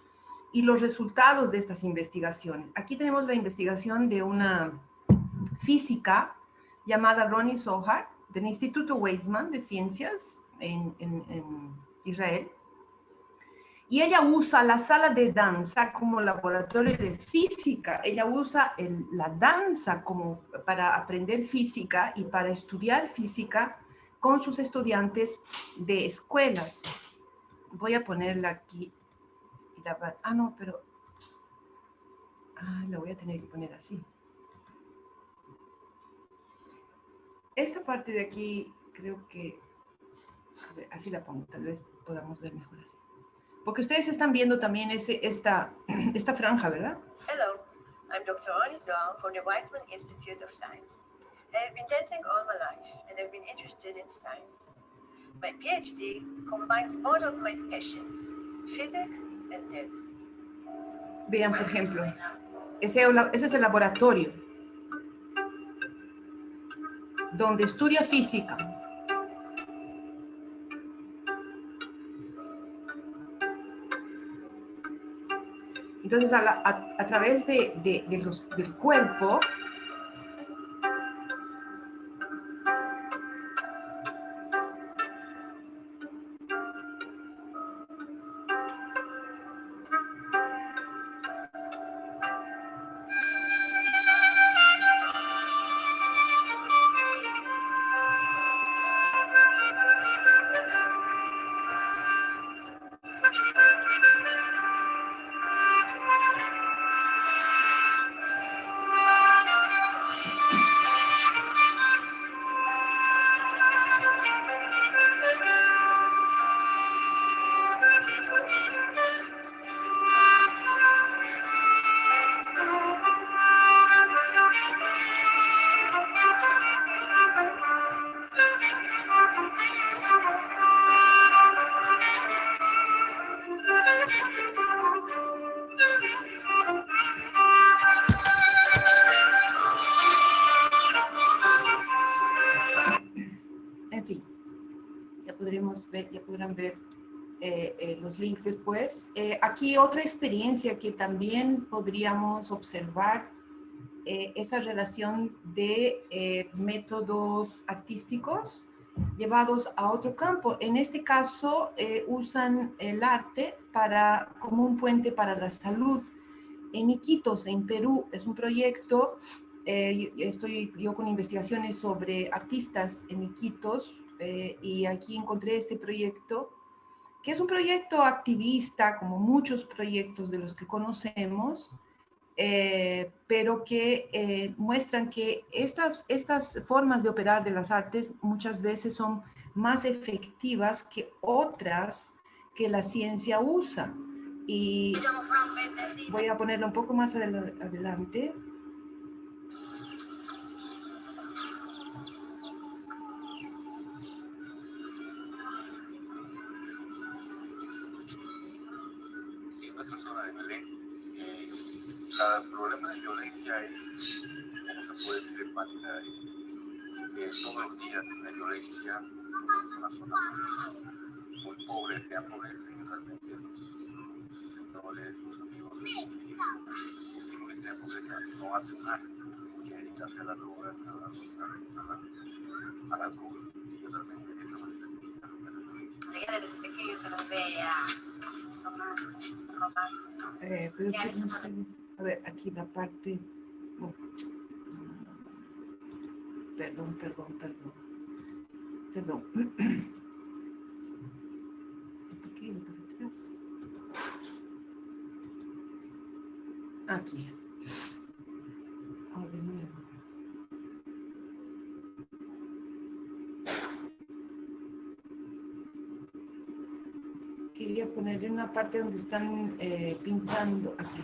y los resultados de estas investigaciones. Aquí tenemos la investigación de una física llamada Ronnie Zohar, del Instituto Weizmann de Ciencias en Israel. Y ella usa la sala de danza como laboratorio de física. Ella usa la danza como para aprender física y para estudiar física con sus estudiantes de escuelas. Voy a ponerla aquí. No, pero... la voy a tener que poner así. Esta parte de aquí creo que... A ver, así la pongo, tal vez podamos ver mejor así. Porque ustedes están viendo también esta franja, ¿verdad? Hello, I'm Dr. Ronnie Zohar from the Weizmann Institute of Science. I have been dancing all my life and I've been interested in science. My PhD combines both of my passions, physics and dance. Vean, por ejemplo, ese es el laboratorio donde estudia física. Entonces, a través del cuerpo, en fin, ya podrán ver los links después. Aquí otra experiencia que también podríamos observar, esa relación de métodos artísticos llevados a otro campo. En este caso, usan el arte como un puente para la salud. En Iquitos, en Perú, es un proyecto, estoy yo con investigaciones sobre artistas en Iquitos, y aquí encontré este proyecto, que es un proyecto activista, como muchos proyectos de los que conocemos, pero que muestran que estas formas de operar de las artes muchas veces son más efectivas que otras que la ciencia usa. Y voy a ponerlo un poco más adelante. En nuestra zona de Belén, el problema de violencia es, como se puede decir, es humanitario. Todos los días la violencia es una zona muy pobre, que empobrecen realmente los señores, los amigos. La pobreza no hace más que dedicarse a la droga, al alcohol, y realmente esa manera de quitar la violencia. Desde pequeños se los ve a robar. Pero no sé, a ver, aquí la parte... Perdón. Un poquito para atrás. Aquí. poner en una parte donde están pintando aquí.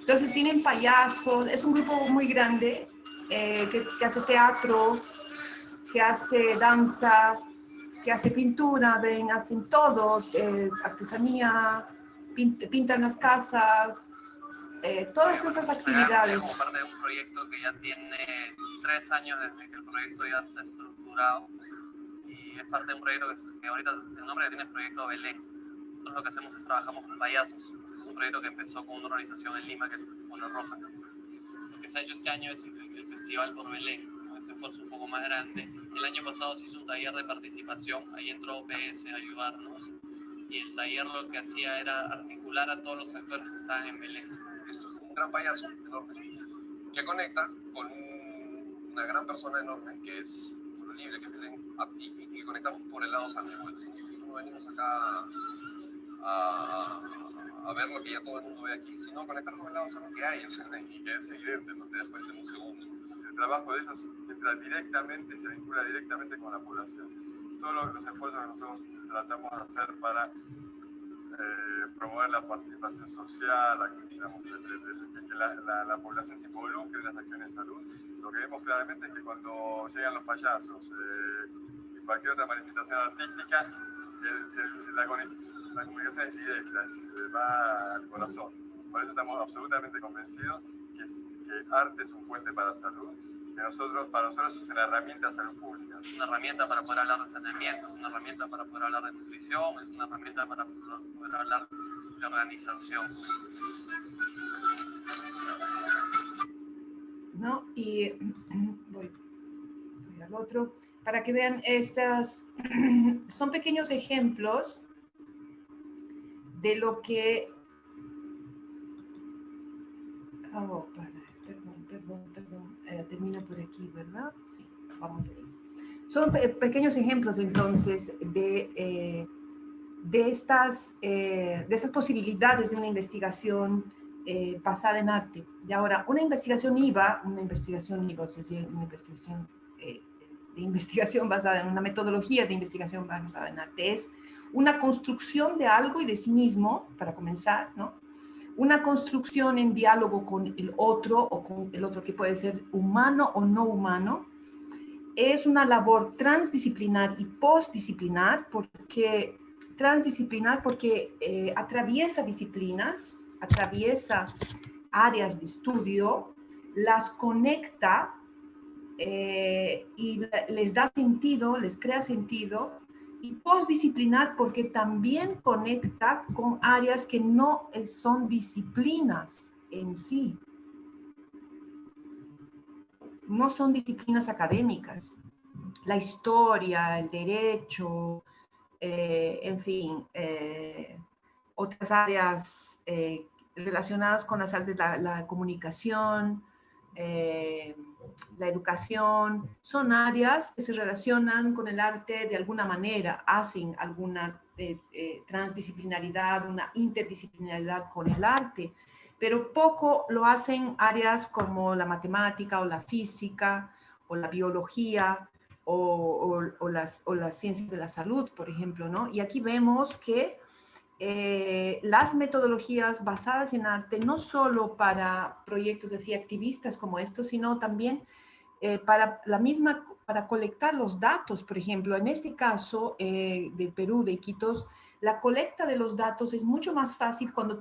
Entonces tienen payasos, es un grupo muy grande que hace teatro, que hace danza, que hace pintura, ven, hacen todo, artesanía, pintan las casas, todas esas actividades. Como parte de un proyecto que ya tiene 3 años desde que el proyecto ya se ha estructurado, y es parte de un proyecto que ahorita el nombre que tiene es Proyecto Belén. Nosotros lo que hacemos es trabajamos con payasos. Es un proyecto que empezó con una organización en Lima que es Bola Roja. Lo que se ha hecho este año es el Festival por Belén, con ese esfuerzo un poco más grande. El año pasado se hizo un taller de participación, ahí entró OPS a ayudarnos, y el taller lo que hacía era articular a todos los actores que estaban en Belén. Esto es como un gran payaso enorme que conecta con una gran persona enorme que es lo libre, que es Belén, y conectamos por el lado sano. Nosotros no venimos acá a ver lo que ya todo el mundo ve aquí, sino conectar con el lado sano que hay, o sea, y que es evidente, no te das cuenta en un segundo. El trabajo de ellos entra directamente, se vincula directamente con la población. Todos los esfuerzos que nosotros tratamos de hacer para promover la participación social, digamos, que la población se involucre en las acciones de salud. Lo que vemos claramente es que cuando llegan los payasos y cualquier otra manifestación artística, la comunicación es directa, va al corazón. Por eso estamos absolutamente convencidos que arte es un puente para la salud, que para nosotros es una herramienta de salud pública. Es una herramienta para poder hablar de saneamiento, es una herramienta para poder hablar de nutrición, es una herramienta para poder hablar de organización. ¿No? Y voy al otro, para que vean estas, son pequeños ejemplos de lo que... Oh, perdón, termino por aquí, ¿verdad? Sí, vamos a ver. Son pequeños ejemplos, entonces, de estas posibilidades de una investigación basada en arte. Y ahora, una investigación IVA, es decir, una investigación de investigación basada en una metodología de investigación basada en arte, es una construcción de algo y de sí mismo, para comenzar, ¿no? Una construcción en diálogo con el otro, o con el otro que puede ser humano o no humano. Es una labor transdisciplinar y postdisciplinar, porque atraviesa disciplinas, atraviesa áreas de estudio, las conecta y les da sentido, les crea sentido, y postdisciplinar porque también conecta con áreas que no son disciplinas en sí. No son disciplinas académicas. La historia, el derecho, en fin, otras áreas relacionadas con las artes, la comunicación, la educación, son áreas que se relacionan con el arte de alguna manera, hacen alguna transdisciplinaridad, una interdisciplinaridad con el arte, pero poco lo hacen áreas como la matemática o la física o la biología o las ciencias de la salud, por ejemplo, ¿no? Y aquí vemos que las metodologías basadas en arte, no solo para proyectos así activistas como estos, sino también para colectar los datos. Por ejemplo, en este caso de Perú, de Iquitos, la colecta de los datos es mucho más fácil cuando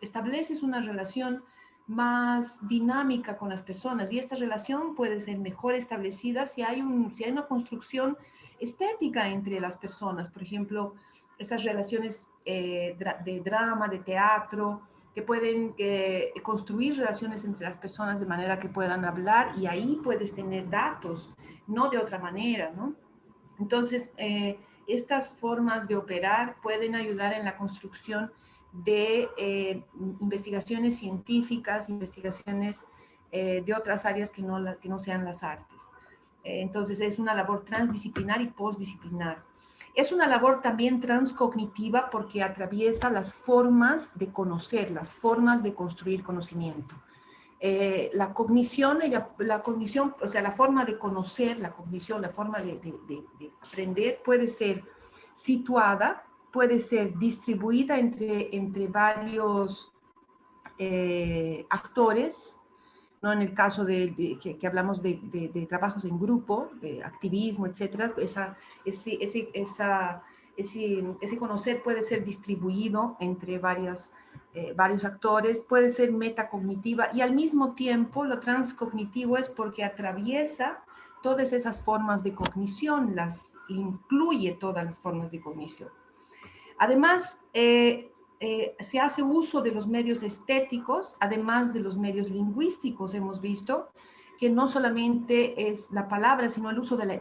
estableces una relación más dinámica con las personas, y esta relación puede ser mejor establecida si hay una construcción estética entre las personas. Por ejemplo, esas relaciones de drama, de teatro, que pueden construir relaciones entre las personas de manera que puedan hablar, y ahí puedes tener datos, no de otra manera, ¿no? Entonces, estas formas de operar pueden ayudar en la construcción de investigaciones científicas, investigaciones de otras áreas que no sean las artes. Entonces, es una labor transdisciplinar y postdisciplinar. Es una labor también transcognitiva porque atraviesa las formas de conocer, las formas de construir conocimiento. La cognición, o sea, la forma de conocer, la cognición, la forma de aprender puede ser situada, puede ser distribuida entre varios actores, ¿no? En el caso que hablamos de trabajos en grupo, de activismo, etcétera, ese conocer puede ser distribuido entre varios actores, puede ser metacognitiva, y al mismo tiempo lo transcognitivo es porque atraviesa todas esas formas de cognición, incluye todas las formas de cognición. Además, se hace uso de los medios estéticos, además de los medios lingüísticos. Hemos visto que no solamente es la palabra, sino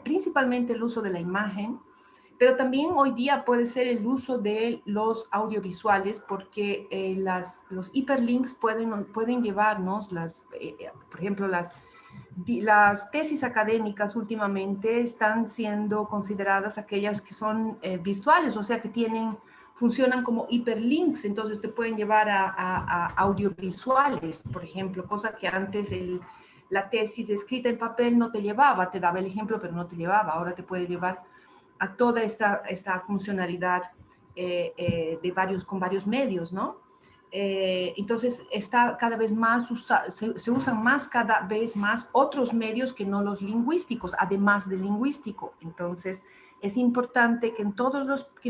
principalmente el uso de la imagen, pero también hoy día puede ser el uso de los audiovisuales, porque los hiperlinks pueden llevarnos, por ejemplo, las tesis académicas últimamente están siendo consideradas aquellas que son virtuales, o sea, que funcionan como hiperlinks, entonces te pueden llevar a audiovisuales, por ejemplo, cosa que antes la tesis escrita en papel no te llevaba, te daba el ejemplo, pero no te llevaba, ahora te puede llevar a toda esta funcionalidad con varios medios, ¿no? Entonces está cada vez más se usan cada vez más otros medios que no los lingüísticos, además del lingüístico. Entonces es importante que en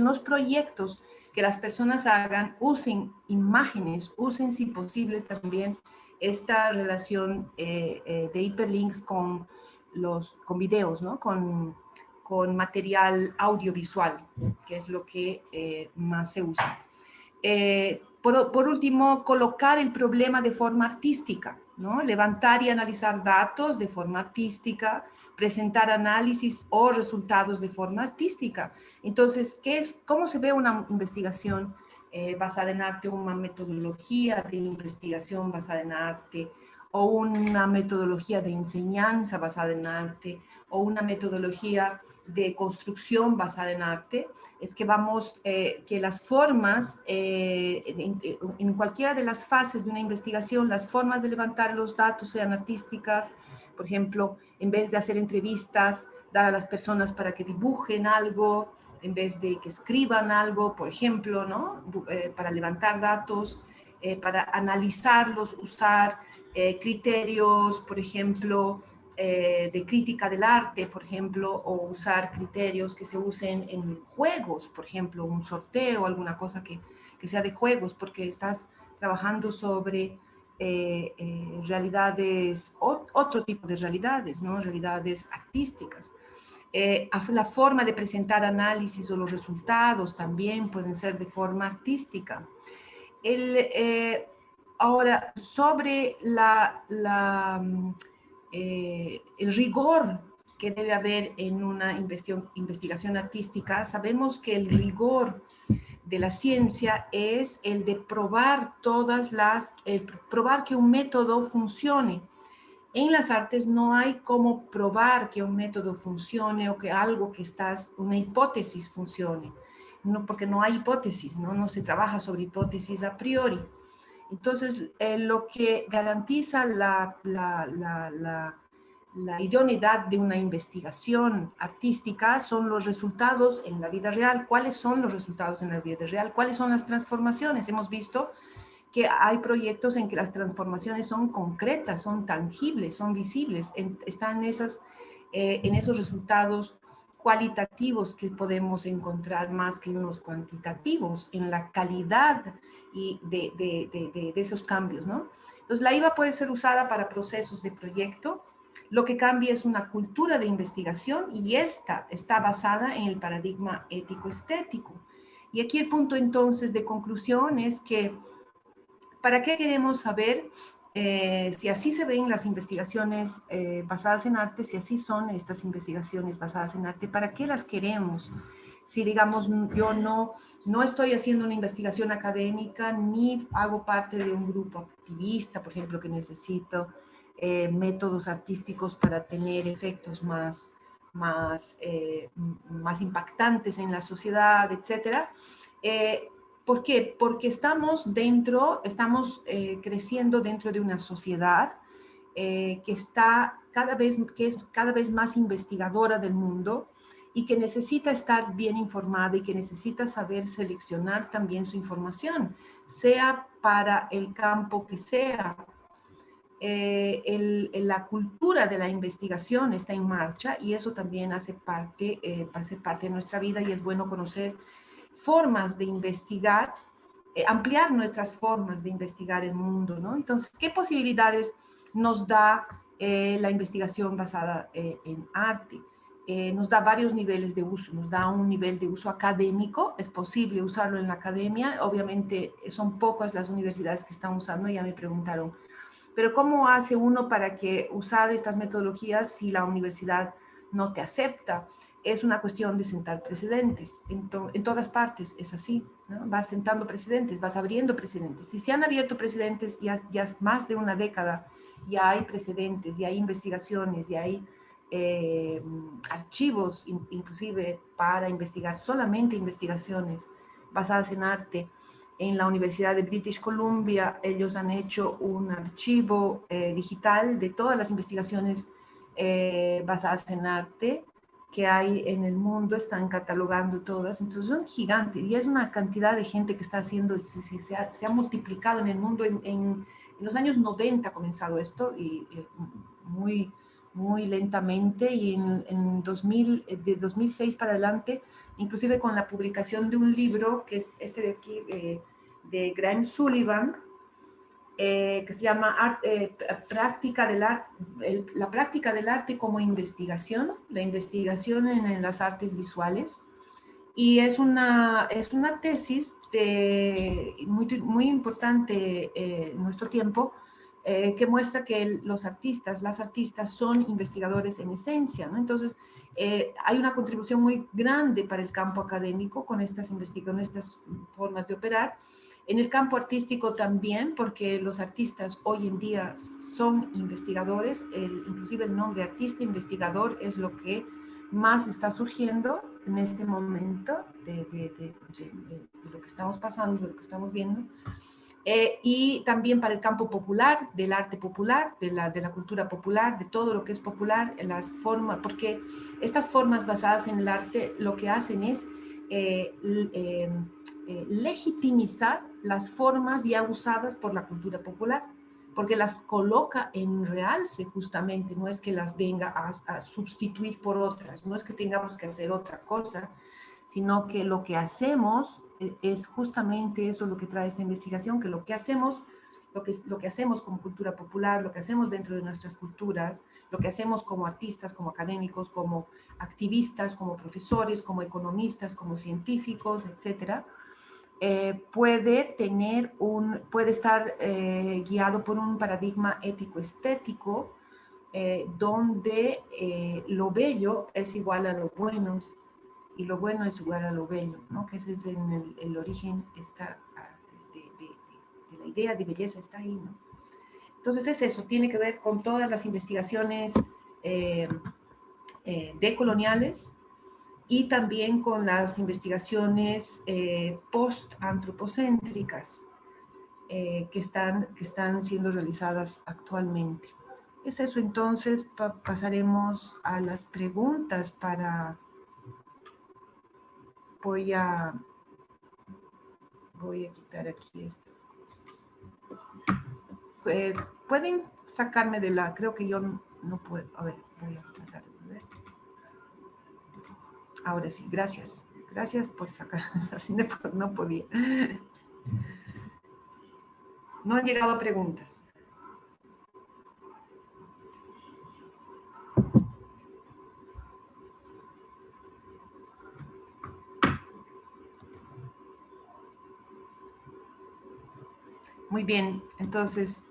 los proyectos que las personas hagan usen imágenes, usen si posible también esta relación de hiperlinks con videos, ¿no? Con material audiovisual, que es lo que más se usa. Por último, colocar el problema de forma artística, ¿no? Levantar y analizar datos de forma artística, presentar análisis o resultados de forma artística. Entonces, ¿cómo se ve una investigación basada en arte, una metodología de investigación basada en arte, o una metodología de enseñanza basada en arte, o una metodología de construcción basada en arte? Es que que las formas, en cualquiera de las fases de una investigación, las formas de levantar los datos sean artísticas. Por ejemplo, en vez de hacer entrevistas, dar a las personas para que dibujen algo, en vez de que escriban algo, por ejemplo, ¿no? Para levantar datos, para analizarlos, usar criterios, por ejemplo, de crítica del arte, por ejemplo, o usar criterios que se usen en juegos, por ejemplo, un sorteo, alguna cosa que sea de juegos, porque estás trabajando sobre realidades, otro tipo de realidades, ¿no? Realidades artísticas. La forma de presentar análisis o los resultados también pueden ser de forma artística. Ahora, sobre el rigor que debe haber en una investigación artística, sabemos que el rigor de la ciencia es el de probar probar que un método funcione. En las artes no hay cómo probar que un método funcione o que una hipótesis funcione, no, porque no hay hipótesis, no se trabaja sobre hipótesis a priori. Entonces, lo que garantiza la idoneidad de una investigación artística son los resultados en la vida real. ¿Cuáles son los resultados en la vida real? ¿Cuáles son las transformaciones? Hemos visto que hay proyectos en que las transformaciones son concretas, son tangibles, son visibles, están en esos resultados cualitativos que podemos encontrar más que unos cuantitativos, en la calidad de esos cambios, ¿no? Entonces, la IVA puede ser usada para procesos de proyecto. Lo que cambia es una cultura de investigación, y esta está basada en el paradigma ético-estético. Y aquí el punto entonces de conclusión es que, ¿para qué queremos saber si así se ven las investigaciones basadas en arte, si así son estas investigaciones basadas en arte? ¿Para qué las queremos? Si, digamos, yo no estoy haciendo una investigación académica, ni hago parte de un grupo activista, por ejemplo, que necesito métodos artísticos para tener efectos más impactantes en la sociedad, etcétera. ¿Por qué? Porque estamos creciendo dentro de una sociedad que es cada vez más investigadora del mundo y que necesita estar bien informada y que necesita saber seleccionar también su información, sea para el campo que sea. La cultura de la investigación está en marcha y eso también hace parte de nuestra vida, y es bueno conocer formas de investigar, ampliar nuestras formas de investigar el mundo, ¿no? Entonces, ¿qué posibilidades nos da la investigación basada en arte? Nos da varios niveles de uso. Nos da un nivel de uso académico, es posible usarlo en la academia. Obviamente son pocas las universidades que están usando, ya me preguntaron. Pero ¿cómo hace uno para que usar estas metodologías si la universidad no te acepta? Es una cuestión de sentar precedentes. En todas partes es así, ¿no? Vas sentando precedentes, vas abriendo precedentes. Si se han abierto precedentes ya más de una década, ya hay precedentes, ya hay investigaciones, ya hay archivos inclusive para investigar, solamente investigaciones basadas en arte. En la Universidad de British Columbia, ellos han hecho un archivo digital de todas las investigaciones basadas en arte que hay en el mundo, están catalogando todas, entonces son gigantes, y es una cantidad de gente que está haciendo, se ha multiplicado en el mundo. En los años 90 ha comenzado esto, y muy, muy lentamente, y de 2006 para adelante, inclusive con la publicación de un libro, que es este de aquí, de Graham Sullivan, que se llama la práctica del arte como investigación, la investigación en las artes visuales. Y es una tesis muy importante en nuestro tiempo, que muestra que las artistas son investigadores en esencia, ¿no? Entonces, hay una contribución muy grande para el campo académico con estas formas de operar. En el campo artístico también, porque los artistas hoy en día son investigadores, inclusive el nombre artista investigador es lo que más está surgiendo en este momento de lo que estamos pasando, de lo que estamos viendo. Y también para el campo popular, del arte popular, de la cultura popular, de todo lo que es popular, las formas, porque estas formas basadas en el arte lo que hacen es legitimizar las formas ya usadas por la cultura popular, porque las coloca en realce justamente, no es que las venga a sustituir por otras, no es que tengamos que hacer otra cosa, sino que lo que hacemos es justamente eso lo que trae esta investigación, que lo que hacemos como cultura popular, lo que hacemos dentro de nuestras culturas, lo que hacemos como artistas, como académicos, como activistas, como profesores, como economistas, como científicos, etcétera, puede estar guiado por un paradigma ético-estético, donde lo bello es igual a lo bueno y lo bueno es igual a lo bello, ¿no? Que ese es el origen de la idea de belleza, está ahí, ¿no? Entonces es eso, tiene que ver con todas las investigaciones decoloniales, y también con las investigaciones post-antropocéntricas que están siendo realizadas actualmente. Es eso, entonces pasaremos a las preguntas voy a quitar aquí estas cosas. Pueden sacarme creo que yo no puedo, a ver, voy a tratar de ver. Ahora sí, gracias. Gracias por sacar. Así no podía. No han llegado preguntas. Muy bien, entonces,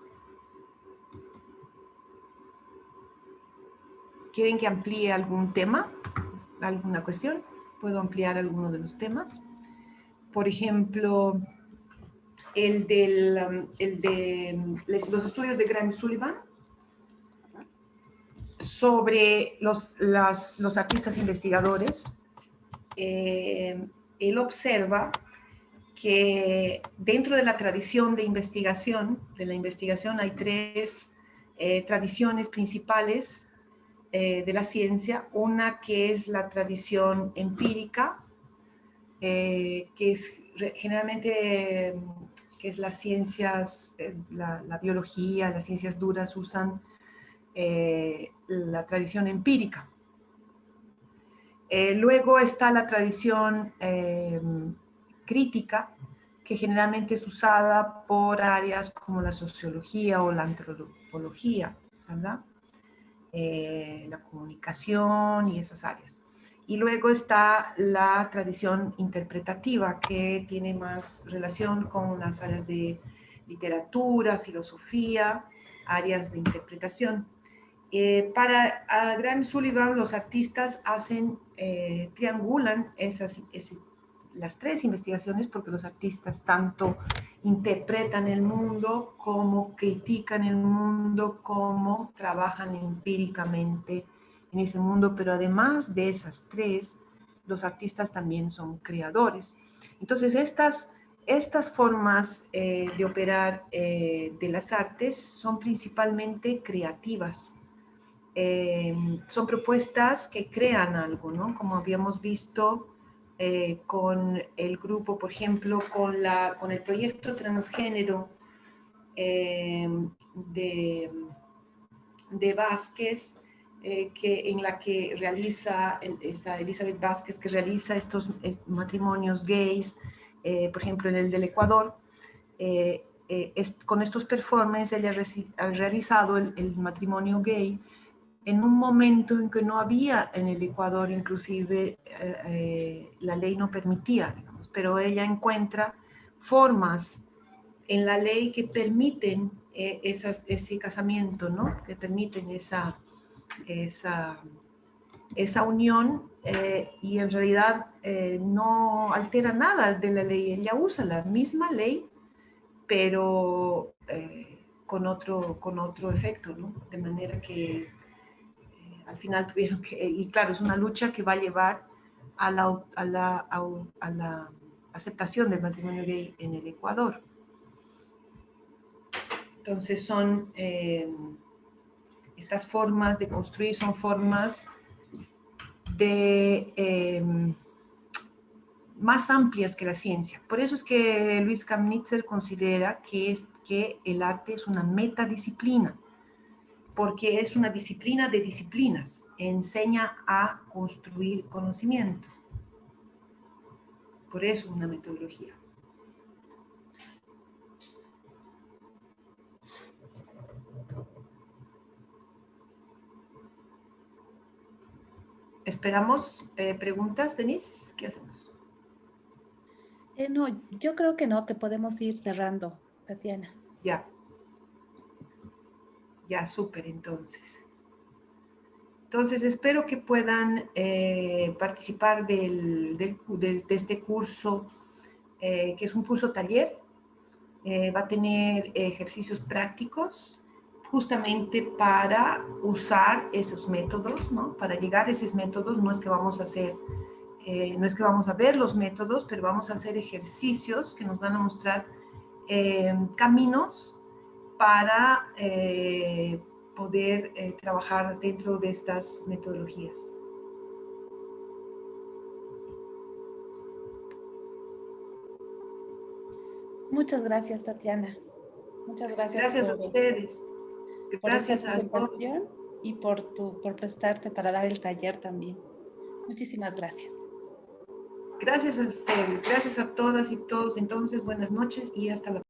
¿quieren que amplíe algún tema? ¿Alguna cuestión? Puedo ampliar alguno de los temas. Por ejemplo, el de los estudios de Graham Sullivan sobre los artistas investigadores. Él observa que dentro de la tradición de la investigación hay tres tradiciones principales de la ciencia. Una que es la tradición empírica, que es generalmente que es las ciencias, la biología, las ciencias duras usan la tradición empírica. Luego está la tradición crítica, que generalmente es usada por áreas como la sociología o la antropología, ¿verdad? La comunicación y esas áreas. Y luego está la tradición interpretativa, que tiene más relación con las áreas de literatura, filosofía, áreas de interpretación. Para Graham Sullivan, los artistas triangulan las tres investigaciones, porque los artistas tanto interpretan el mundo, como critican el mundo, como trabajan empíricamente en ese mundo, pero además de esas tres, los artistas también son creadores. Entonces, estas formas de operar de las artes son principalmente creativas. Son propuestas que crean algo, ¿no? Como habíamos visto con el grupo, por ejemplo, con el proyecto transgénero de Vázquez, en la que realiza, esa Elizabeth Vázquez, que realiza estos matrimonios gays, por ejemplo, en el del Ecuador. Con estos performances ella ha realizado el matrimonio gay en un momento en que no había en el Ecuador, inclusive la ley no permitía, digamos, pero ella encuentra formas en la ley que permiten ese casamiento, ¿no? Que permiten esa unión y en realidad no altera nada de la ley. Ella usa la misma ley, pero con otro efecto, ¿no? De manera que al final tuvieron que, y claro, es una lucha que va a llevar a la aceptación del matrimonio gay en el Ecuador. Entonces son estas formas de construir, son formas más amplias que la ciencia. Por eso es que Luis Kamnitzer considera que el arte es una metadisciplina, porque es una disciplina de disciplinas, enseña a construir conocimiento. Por eso una metodología. ¿Esperamos preguntas, Denise? ¿Qué hacemos? No, yo creo que no, te podemos ir cerrando, Tatiana. Ya, súper, entonces. Entonces, espero que puedan participar de este curso, que es un curso taller. Va a tener ejercicios prácticos, justamente para usar esos métodos, ¿no? Para llegar a esos métodos, no es que vamos a ver los métodos, pero vamos a hacer ejercicios que nos van a mostrar caminos para poder trabajar dentro de estas metodologías. Muchas gracias, Tatiana. Muchas gracias. Gracias a ustedes. Gracias por esta presentación y por prestarte para dar el taller también. Muchísimas gracias. Gracias a ustedes. Gracias a todas y todos. Entonces, buenas noches y hasta la próxima.